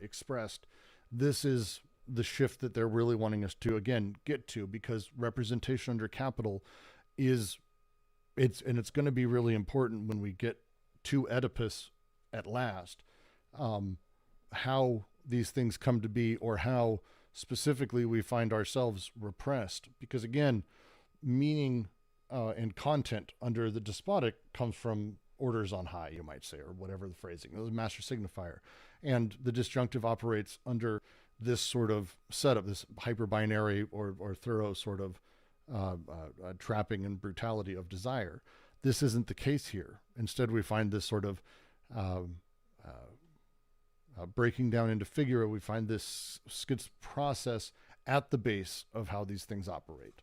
expressed. This is the shift that they're really wanting us to, again, get to, because representation under capital it's going to be really important when we get to Oedipus at last, how these things come to be, or how specifically we find ourselves repressed. Because again, meaning and content under the despotic comes from orders on high, you might say, or whatever the phrasing, it was master signifier. And the disjunctive operates under this sort of setup, this hyperbinary or thorough sort of trapping and brutality of desire. This isn't the case here. Instead, we find this sort of breaking down into figure. We find this schiz process at the base of how these things operate.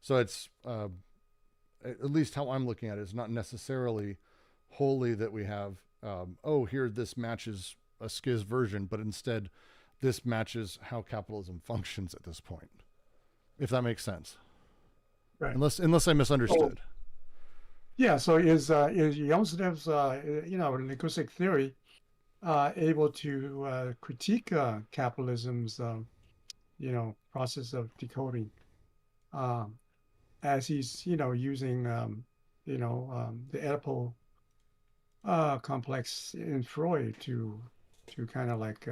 So it's, at least how I'm looking at it, is not necessarily wholly that we have, here, this matches a schiz version, but instead this matches how capitalism functions at this point, if that makes sense. Right. Unless I misunderstood. Yeah. So is Yamslev's linguistic theory able to critique capitalism's process of decoding, as he's using the Oedipal complex in Freud to kind of like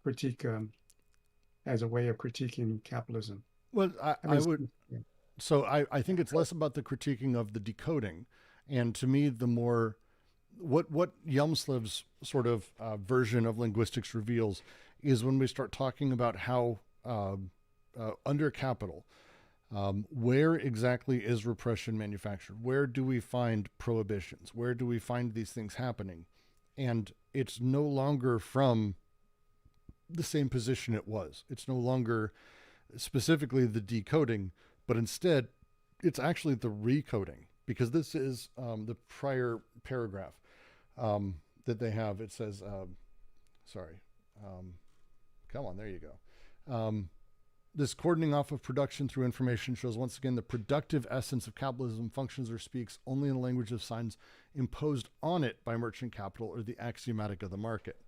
critique as a way of critiquing capitalism. Well, I would. Yeah. So I think it's less about the critiquing of the decoding, and to me, the more what Yamslev's sort of version of linguistics reveals is when we start talking about how under capital, where exactly is repression manufactured? Where do we find prohibitions? Where do we find these things happening? And it's no longer from the same position it was. It's no longer specifically the decoding, but instead it's actually the recoding, because this is the prior paragraph that they have. It says, come on, there you go. This cordoning off of production through information shows once again the productive essence of capitalism functions or speaks only in the language of signs imposed on it by merchant capital or the axiomatic of the market.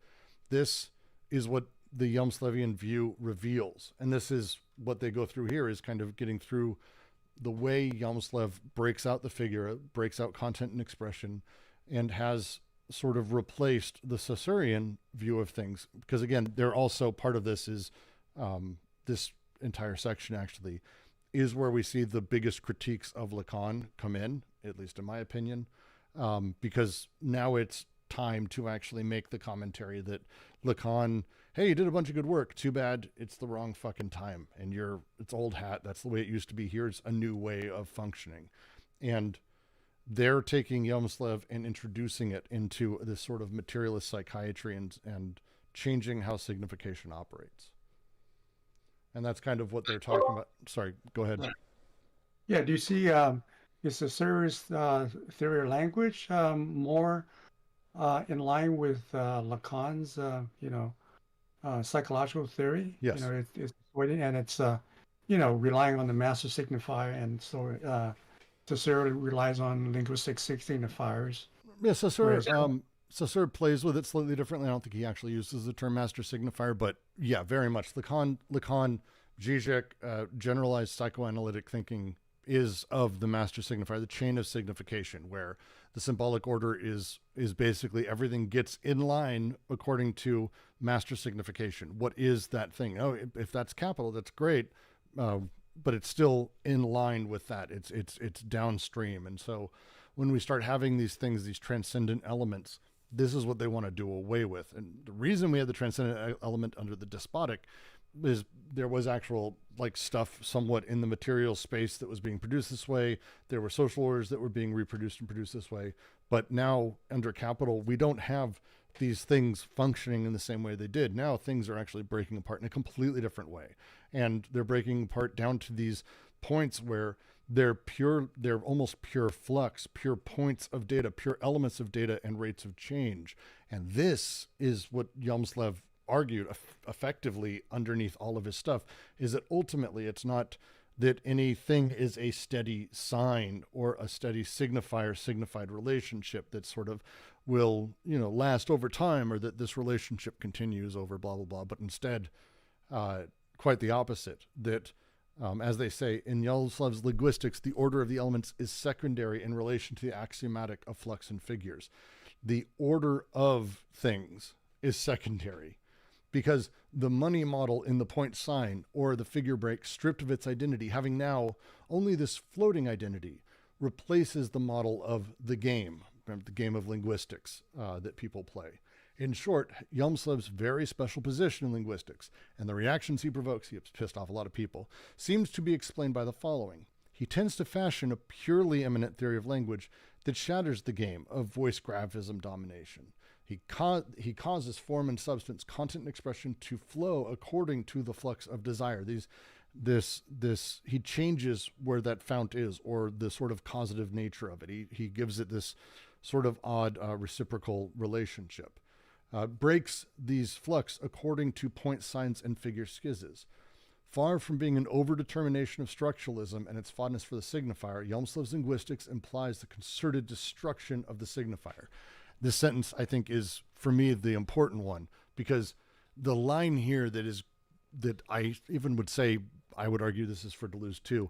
This is what the Yamslevian view reveals. And this is what they go through here, is kind of getting through the way Yamslev breaks out the figure, breaks out content and expression, and has sort of replaced the Saussurean view of things. Because again, they're also part of this is this entire section actually is where we see the biggest critiques of Lacan come in, at least in my opinion, because now it's time to actually make the commentary that Lacan, hey, you did a bunch of good work. Too bad it's the wrong fucking time. And it's old hat. That's the way it used to be. Here's a new way of functioning. And they're taking Yomslev and introducing it into this sort of materialist psychiatry and changing how signification operates. And that's kind of what they're talking about. Sorry, go ahead. Yeah, do you see is the serious theory of language more in line with Lacan's psychological theory? Yes. It's and it's relying on the master signifier, and so Saussure relies on linguistic signifiers. Yeah, Saussure plays with it slightly differently. I don't think he actually uses the term master signifier, but yeah, very much. Lacan, Zizek, generalized psychoanalytic thinking is of the master signifier, the chain of signification, where the symbolic order is basically everything gets in line according to master signification. What is that thing? Oh, if that's capital, that's great, but it's still in line with that. It's downstream. And so when we start having these things, these transcendent elements, this is what they want to do away with. And the reason we had the transcendent element under the despotic is there was actual stuff somewhat in the material space that was being produced this way. There were social orders that were being reproduced and produced this way. But now under capital, we don't have these things functioning in the same way they did. Now things are actually breaking apart in a completely different way. And they're breaking apart down to these points where they're almost pure flux, pure points of data, pure elements of data and rates of change. And this is what Yomslev argued effectively underneath all of his stuff, is that ultimately it's not that anything is a steady sign or a steady signified relationship that sort of will, last over time, or that this relationship continues over blah, blah, blah, but instead quite the opposite, that as they say in Yomslev's linguistics, the order of the elements is secondary in relation to the axiomatic of flux and figures. The order of things is secondary, because the money model in the point sign or the figure break, stripped of its identity, having now only this floating identity, replaces the model of the game of linguistics that people play. In short, Yomslev's very special position in linguistics and the reactions he provokes, he has pissed off a lot of people, seems to be explained by the following. He tends to fashion a purely immanent theory of language that shatters the game of voice graphism domination. He causes form and substance, content and expression to flow according to the flux of desire. He changes where that fount is, or the sort of causative nature of it. He gives it this sort of odd reciprocal relationship. Breaks these flux according to point signs and figure schizzes. Far from being an overdetermination of structuralism and its fondness for the signifier, Yomslev's linguistics implies the concerted destruction of the signifier. This sentence, I think, is, for me, the important one, because the line here that I even would say, I would argue this is for Deleuze too,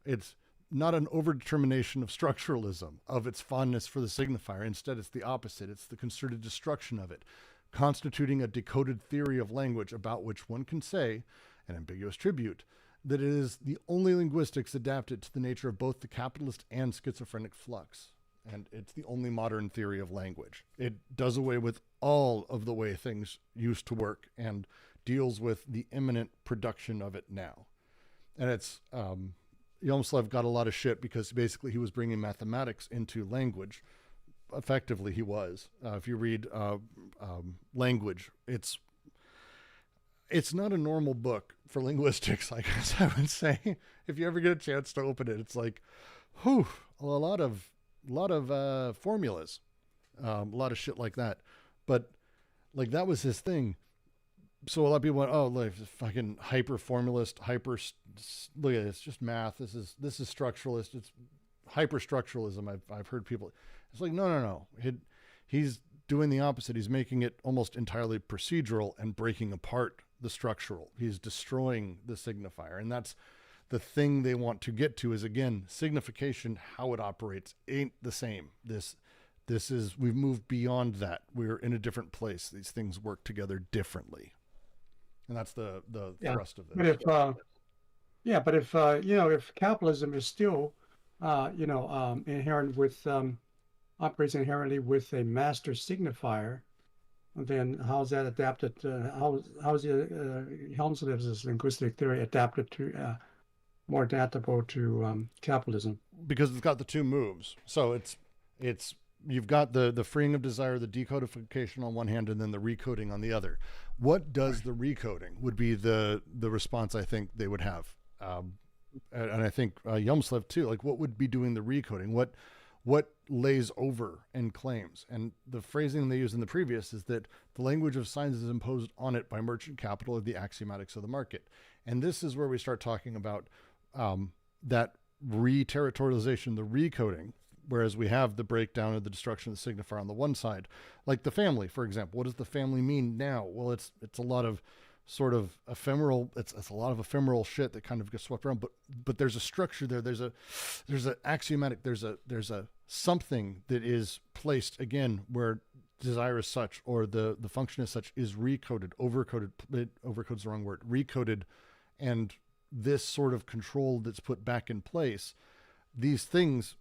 it's not an overdetermination of structuralism, of its fondness for the signifier. Instead, it's the opposite. It's the concerted destruction of it, constituting a decoded theory of language about which one can say, an ambiguous tribute, that it is the only linguistics adapted to the nature of both the capitalist and schizophrenic flux. And it's the only modern theory of language. It does away with all of the way things used to work and deals with the imminent production of it now. And it's, Yomslev got a lot of shit because basically he was bringing mathematics into language. Effectively, he was. If you read language, it's not a normal book for linguistics, I guess I would say. If you ever get a chance to open it, it's like, whew, a lot of formulas, a lot of shit like that. But that was his thing. So a lot of people went, oh, like fucking hyper formalist, look at it, it's just math. This is structuralist. It's hyper structuralism. I've heard people, it's like, no. He's doing the opposite. He's making it almost entirely procedural and breaking apart the structural. He's destroying the signifier. And that's the thing they want to get to, is, again, signification, how it operates ain't the same. This is, we've moved beyond that. We're in a different place. These things work together differently. And that's the thrust of this. But if capitalism is still, inherent with operates inherently with a master signifier, then how's that adapted? How's Helmsley's linguistic theory adapted to more adaptable to capitalism? Because it's got the two moves. So it's you've got the freeing of desire, the decodification on one hand, and then the recoding on the other. What does the recoding would be the response I think they would have, and I think Yumslev too. Like, what would be doing the recoding? What lays over and claims? And the phrasing they used in the previous is that the language of signs is imposed on it by merchant capital or the axiomatics of the market. And this is where we start talking about that re-territorialization, the recoding, whereas we have the breakdown of the destruction of the signifier on the one side. Like the family, for example. What does the family mean now? Well, it's a lot of sort of ephemeral, it's a lot of ephemeral shit that kind of gets swept around, but there's a structure there. There's an axiomatic, there's a something that is placed again where desire is such, or the function as such is recoded, overcode's the wrong word, recoded, and this sort of control that's put back in place. These things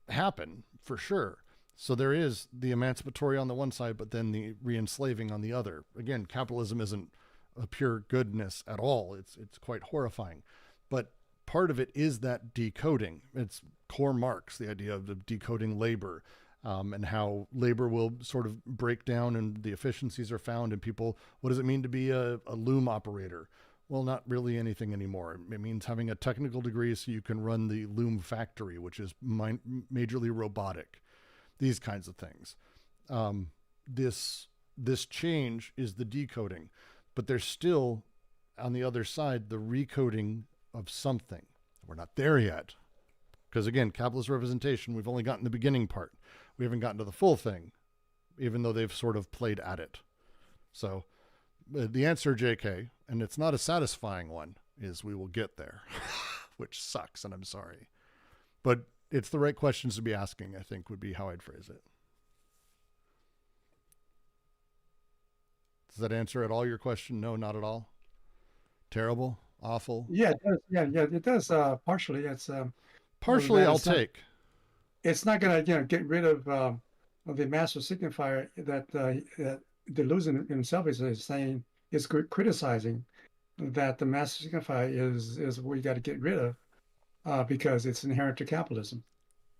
happen for sure. So there is the emancipatory on the one side, but then the re-enslaving on the other. Again, capitalism isn't a pure goodness at all. It's quite horrifying, but part of it is that decoding. It's core Marx, the idea of decoding labor, and how labor will sort of break down and the efficiencies are found, and people, what does it mean to be a loom operator? Well, not really anything anymore. It means having a technical degree so you can run the loom factory, which is majorly robotic. These kinds of things. This change is the decoding, but there's still, on the other side, the recoding of something. We're not there yet. Because again, capitalist representation, we've only gotten the beginning part. We haven't gotten to the full thing, even though they've sort of played at it. So the answer, JK, and it's not a satisfying one, is we will get there, which sucks, and I'm sorry. But it's the right questions to be asking, I think, would be how I'd phrase it. Does that answer at all your question? No, not at all. Terrible, awful. Yeah, it does. Yeah, it does. Partially, it's partially. I'll take. It's not going to get rid of the master signifier that deleuze himself is saying, is criticizing that the master signifier is what you got to get rid of because it's inherent to capitalism.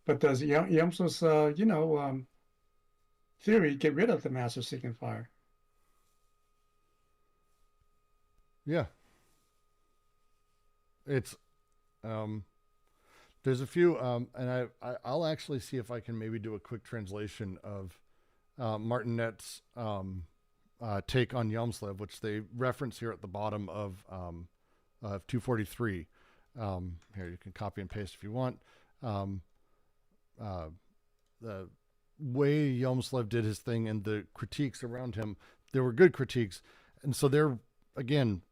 But does Yamso's theory get rid of the master signifier? Yeah. It's there's a few and I'll actually see if I can maybe do a quick translation of Martinet's take on Yumslev, which they reference here at the bottom of 243. Here, you can copy and paste if you want. The way Yumslev did his thing and the critiques around him, there were good critiques. And so there, again,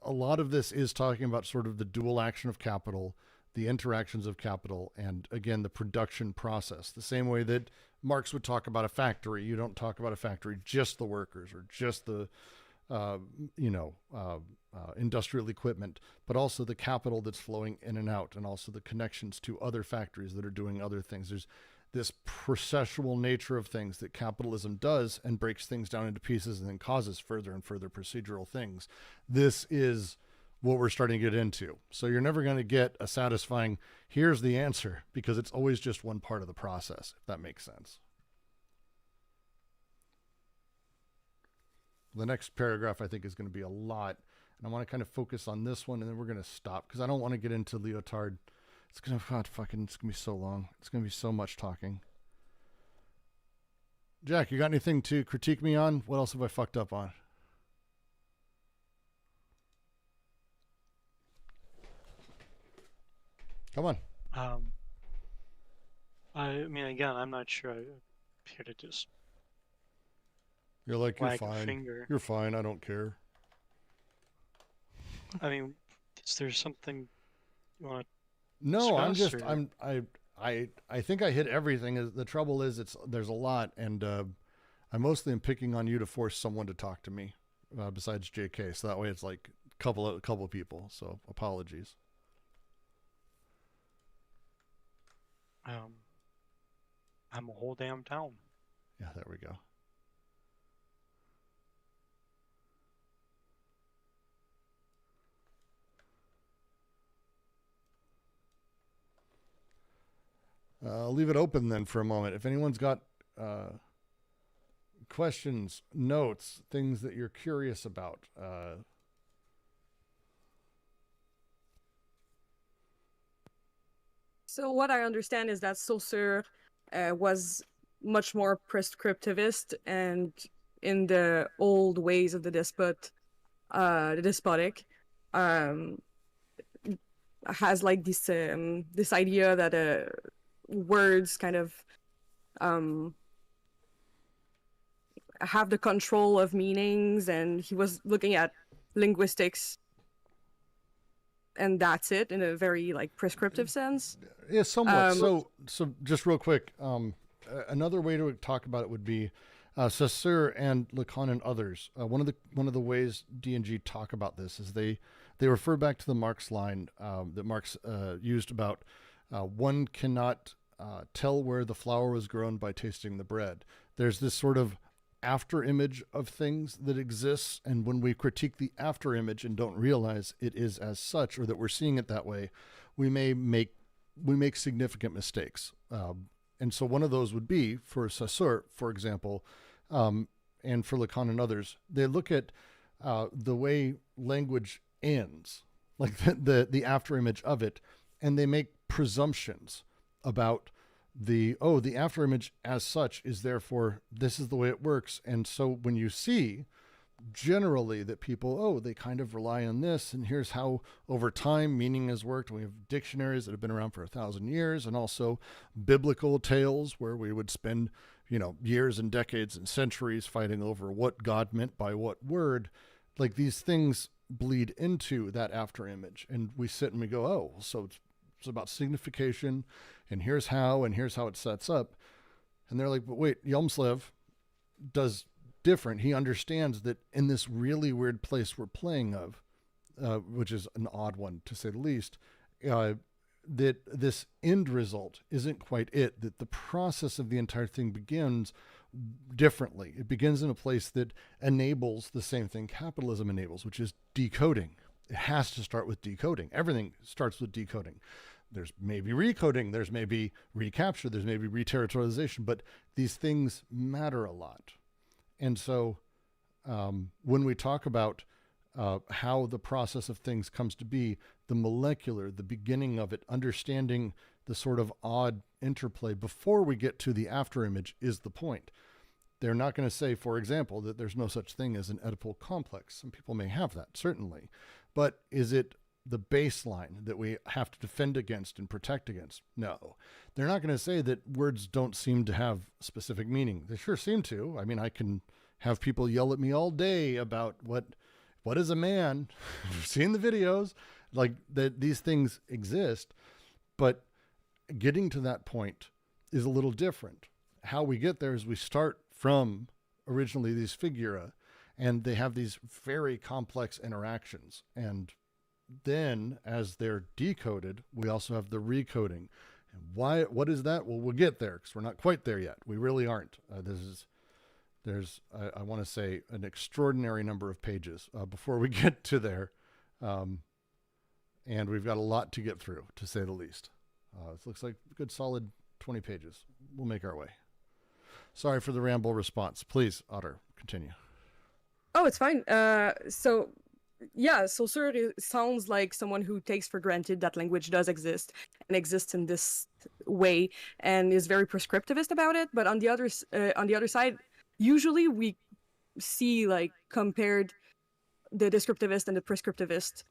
a lot of this is talking about sort of the dual action of capital, the interactions of capital, and again, the production process. The same way that Marx would talk about a factory. You don't talk about a factory, just the workers or just the, industrial equipment, but also the capital that's flowing in and out, and also the connections to other factories that are doing other things. There's this processual nature of things that capitalism does and breaks things down into pieces and then causes further and further procedural things. This is what we're starting to get into. So you're never going to get a satisfying, here's the answer, because it's always just one part of the process, if that makes sense. The next paragraph, I think, is going to be a lot. And I want to kind of focus on this one, and then we're going to stop, because I don't want to get into Lyotard. It's going to be so long. It's going to be so much talking. Jack, you got anything to critique me on? What else have I fucked up on? Come on. I mean, again, I'm not sure. I'm here to just You're like, you're wag a fine. finger. You're fine. I don't care. I mean, is there something you want to? No, I'm discuss, just, or- I think I hit everything. The trouble is there's a lot, and I mostly am picking on you to force someone to talk to me besides JK. So that way it's like a couple of people. So apologies. I'm a whole damn town. Yeah, there we go. I'll leave it open then for a moment. If anyone's got questions, notes, things that you're curious about. So what I understand is that Saussure was much more prescriptivist, and in the old ways of the despotic, has like this idea that words kind of have the control of meanings, and he was looking at linguistics, and that's it in a very like prescriptive sense. Yeah, somewhat. So just real quick, another way to talk about it would be Saussure and Lacan and others. One of the ways D&G talk about this is they refer back to the Marx line that Marx used about one cannot tell where the flour was grown by tasting the bread. There's this sort of after image of things that exists, and when we critique the after image and don't realize it is as such, or that we're seeing it that way, we make significant mistakes. And so one of those would be for Saussure, for example, and for Lacan and others. They look at the way language ends, like the after image of it, and they make presumptions about the after image as such is therefore this is the way it works. And so when you see generally that people, they kind of rely on this, and here's how over time meaning has worked. We have dictionaries that have been around for 1,000 years, and also biblical tales where we would spend, years and decades and centuries fighting over what God meant by what word. Like these things bleed into that after image, and we sit and we go, so it's about signification, and here's how it sets up. And they're like, but wait, Yelmslev does different. He understands that in this really weird place we're playing of, which is an odd one to say the least, that this end result isn't quite it, that the process of the entire thing begins differently. It begins in a place that enables the same thing capitalism enables, which is decoding. It has to start with decoding. Everything starts with decoding. There's maybe recoding, there's maybe recapture, there's maybe reterritorialization, but these things matter a lot. And so when we talk about how the process of things comes to be, the molecular, the beginning of it, understanding the sort of odd interplay before we get to the after image is the point. They're not going to say, for example, that there's no such thing as an Oedipal complex. Some people may have that, certainly. But is it the baseline that we have to defend against and protect against? No. They're not going to say that words don't seem to have specific meaning. They sure seem to. I mean, I can have people yell at me all day about what is a man? I've seen the videos. Like that these things exist, but getting to that point is a little different. How we get there is we start from originally these figura, and they have these very complex interactions. And then as they're decoded, we also have the recoding. And what is that? Well, we'll get there because we're not quite there yet. We really aren't. There's I want to say an extraordinary number of pages before we get to there. And we've got a lot to get through, to say the least. It looks like a good solid 20 pages. We'll make our way. Sorry for the ramble response. Please, Otter, continue. Oh, it's fine. So Saussure sounds like someone who takes for granted that language does exist and exists in this way, and is very prescriptivist about it. But on the other side, usually we see like compared the descriptivist and the prescriptivist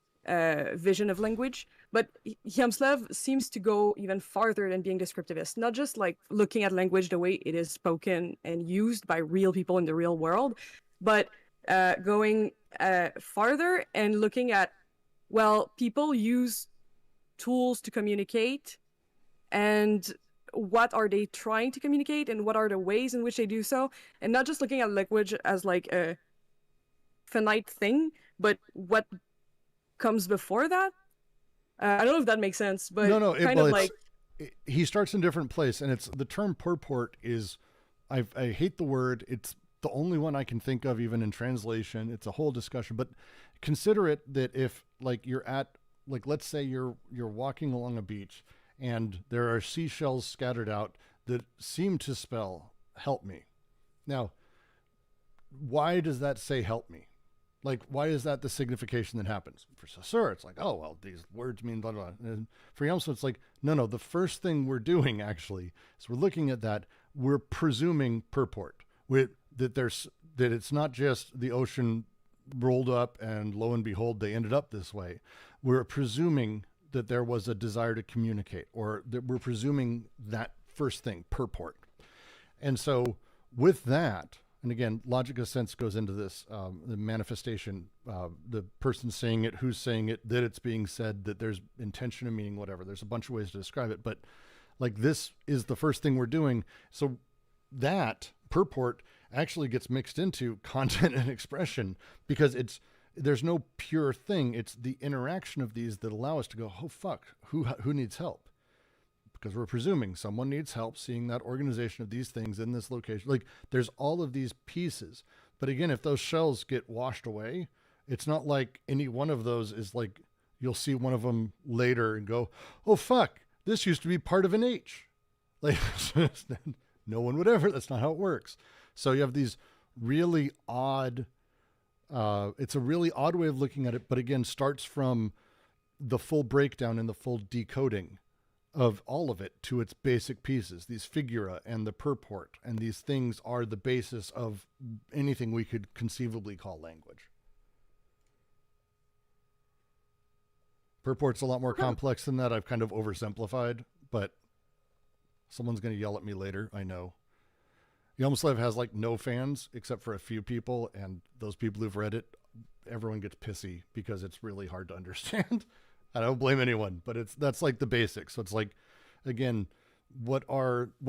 vision of language, but Yelmslev seems to go even farther than being descriptivist, not just like looking at language the way it is spoken and used by real people in the real world, but going farther and looking at, well, people use tools to communicate, and what are they trying to communicate, and what are the ways in which they do so, and not just looking at language as like a finite thing, but what comes before that. I don't know if that makes sense, but he starts in a different place, and it's the term purport is, I hate the word. It's the only one I can think of, even in translation. It's a whole discussion, but consider it that if like you're at, like, let's say you're walking along a beach and there are seashells scattered out that seem to spell help me. Now, why does that say help me? Like, why is that the signification that happens? For Saussure, it's like, oh, well, these words mean blah, blah, blah. And for Yamsel, it's like, no, the first thing we're doing actually is we're looking at that. We're presuming purport that it's not just the ocean rolled up and lo and behold, they ended up this way. We're presuming that there was a desire to communicate, or that we're presuming that first thing, purport. And so with that, and again, logic of sense goes into this, the manifestation, the person saying it, who's saying it, that it's being said, that there's intention and meaning, whatever. There's a bunch of ways to describe it, but like this is the first thing we're doing. So that purport actually gets mixed into content and expression, because there's no pure thing. It's the interaction of these that allow us to go, oh fuck, who needs help? Because we're presuming someone needs help seeing that organization of these things in this location. Like, there's all of these pieces. But again, if those shells get washed away, it's not like any one of those is like, you'll see one of them later and go, oh fuck, this used to be part of an H. Like, no one would ever, that's not how it works. So you have these really odd, it's a really odd way of looking at it, but again, starts from the full breakdown and the full decoding of all of it to its basic pieces. These figura and the purport, and these things are the basis of anything we could conceivably call language. Purport's a lot more complex than that. I've kind of oversimplified, but someone's going to yell at me later, I know. Yomslev has like no fans except for a few people, and those people who've read it, everyone gets pissy because it's really hard to understand. I don't blame anyone, but that's like the basics. So it's like, again, what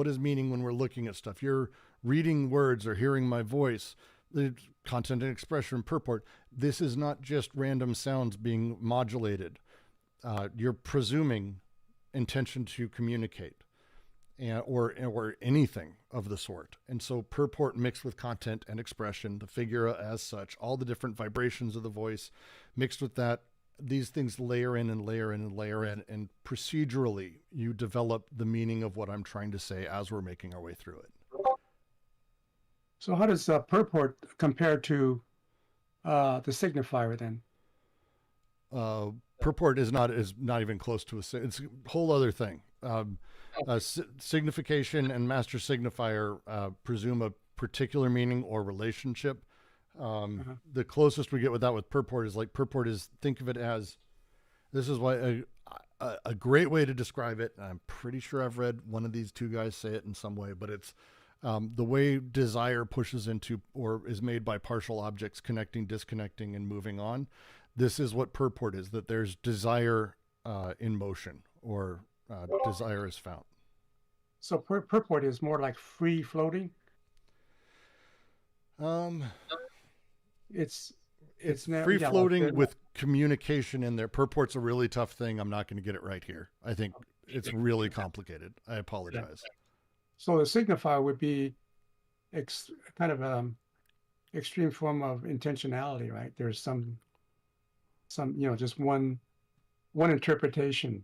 is meaning when we're looking at stuff? You're reading words or hearing my voice, the content and expression, purport. This is not just random sounds being modulated. You're presuming intention to communicate, or anything of the sort. And so purport mixed with content and expression, the figura as such, all the different vibrations of the voice mixed with that. These things layer in and layer in and layer in, and procedurally you develop the meaning of what I'm trying to say as we're making our way through it. So how does purport compare to the signifier then? Purport is not even close to it's a whole other thing. Signification and master signifier presume a particular meaning or relationship. The closest we get with that with purport is like, purport is, think of it as, this is why a great way to describe it, and I'm pretty sure I've read one of these two guys say it in some way, but it's the way desire pushes into or is made by partial objects connecting, disconnecting, and moving on. This is what purport is, that there's desire in motion, or desire is found. So purport is more like free floating? It's free floating with communication in there. Purport's a really tough thing. I'm not going to get it right here. I think it's really complicated. I apologize. So the signifier would be kind of extreme form of intentionality, right? There's some just one interpretation,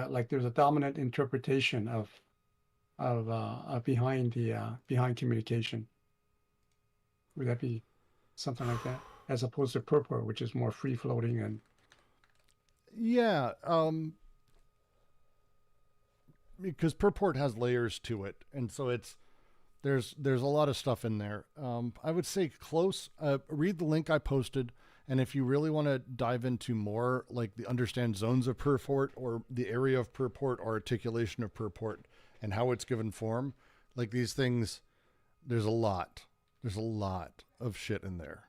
like there's a dominant interpretation of behind communication. Would that be something like that, as opposed to purport, which is more free floating? And yeah, because purport has layers to it, and so there's a lot of stuff in there. I would say close. Read the link I posted, and if you really want to dive into more, like the understand zones of purport, or the area of purport, or articulation of purport, and how it's given form, like these things, there's a lot of shit in there.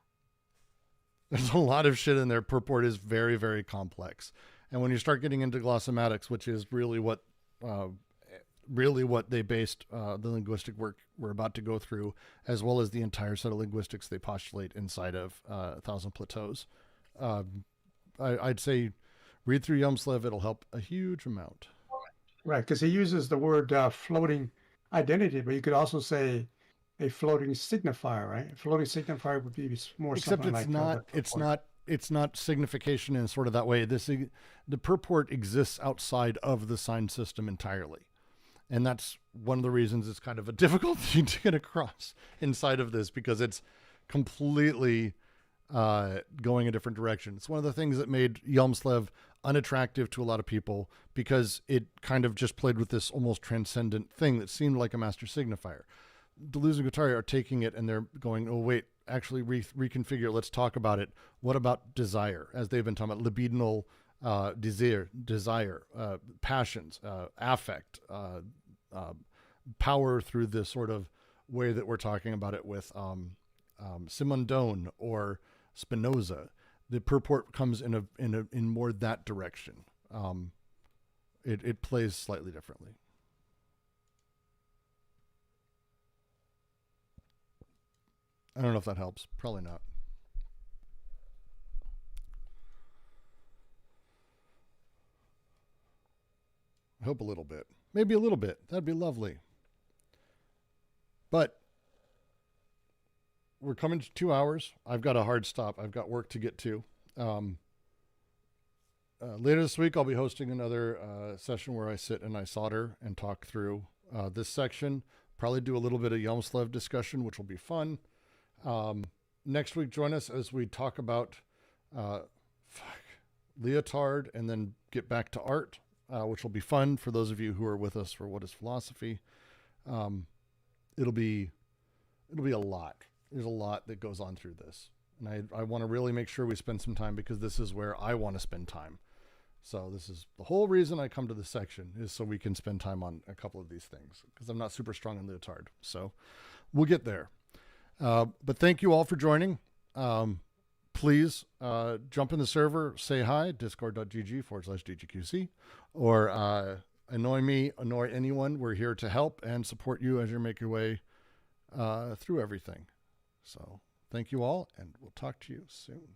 There's a lot of shit in there. Purport is very, very complex. And when you start getting into glossomatics, which is really what they based the linguistic work we're about to go through, as well as the entire set of linguistics they postulate inside of 1,000 Plateaus, I'd say read through Yomslev. It'll help a huge amount. Right, because he uses the word floating identity, but you could also say a floating signifier, right? A floating signifier would be more Except something it's like not. the It's purport. not. It's not signification in sort of that way. The purport exists outside of the sign system entirely, and that's one of the reasons it's kind of a difficult thing to get across inside of this, because it's completely going a different direction. It's one of the things that made Yelmslev unattractive to a lot of people, because it kind of just played with this almost transcendent thing that seemed like a master signifier. Deleuze and Guattari are taking it and they're going, oh, wait, actually reconfigure. Let's talk about it. What about desire? As they've been talking about libidinal desire, passions, affect, power, through this sort of way that we're talking about it with Simondon or Spinoza. The purport comes in more that direction. It plays slightly differently. I don't know if that helps. Probably not. I hope a little bit. Maybe a little bit. That'd be lovely. But we're coming to 2 hours. I've got a hard stop. I've got work to get to. Later this week, I'll be hosting another session where I sit and I solder and talk through this section. Probably do a little bit of Yelmslev discussion, which will be fun. Next week, join us as we talk about Leotard and then get back to art, which will be fun for those of you who are with us for What is Philosophy. It'll be a lot. There's a lot that goes on through this. And I want to really make sure we spend some time, because this is where I want to spend time. So this is the whole reason I come to this section, is so we can spend time on a couple of these things, because I'm not super strong in Leotard. So we'll get there. But thank you all for joining. Please jump in the server, say hi, discord.gg/DGQC, or annoy me, annoy anyone. We're here to help and support you as you make your way through everything. So thank you all, and we'll talk to you soon.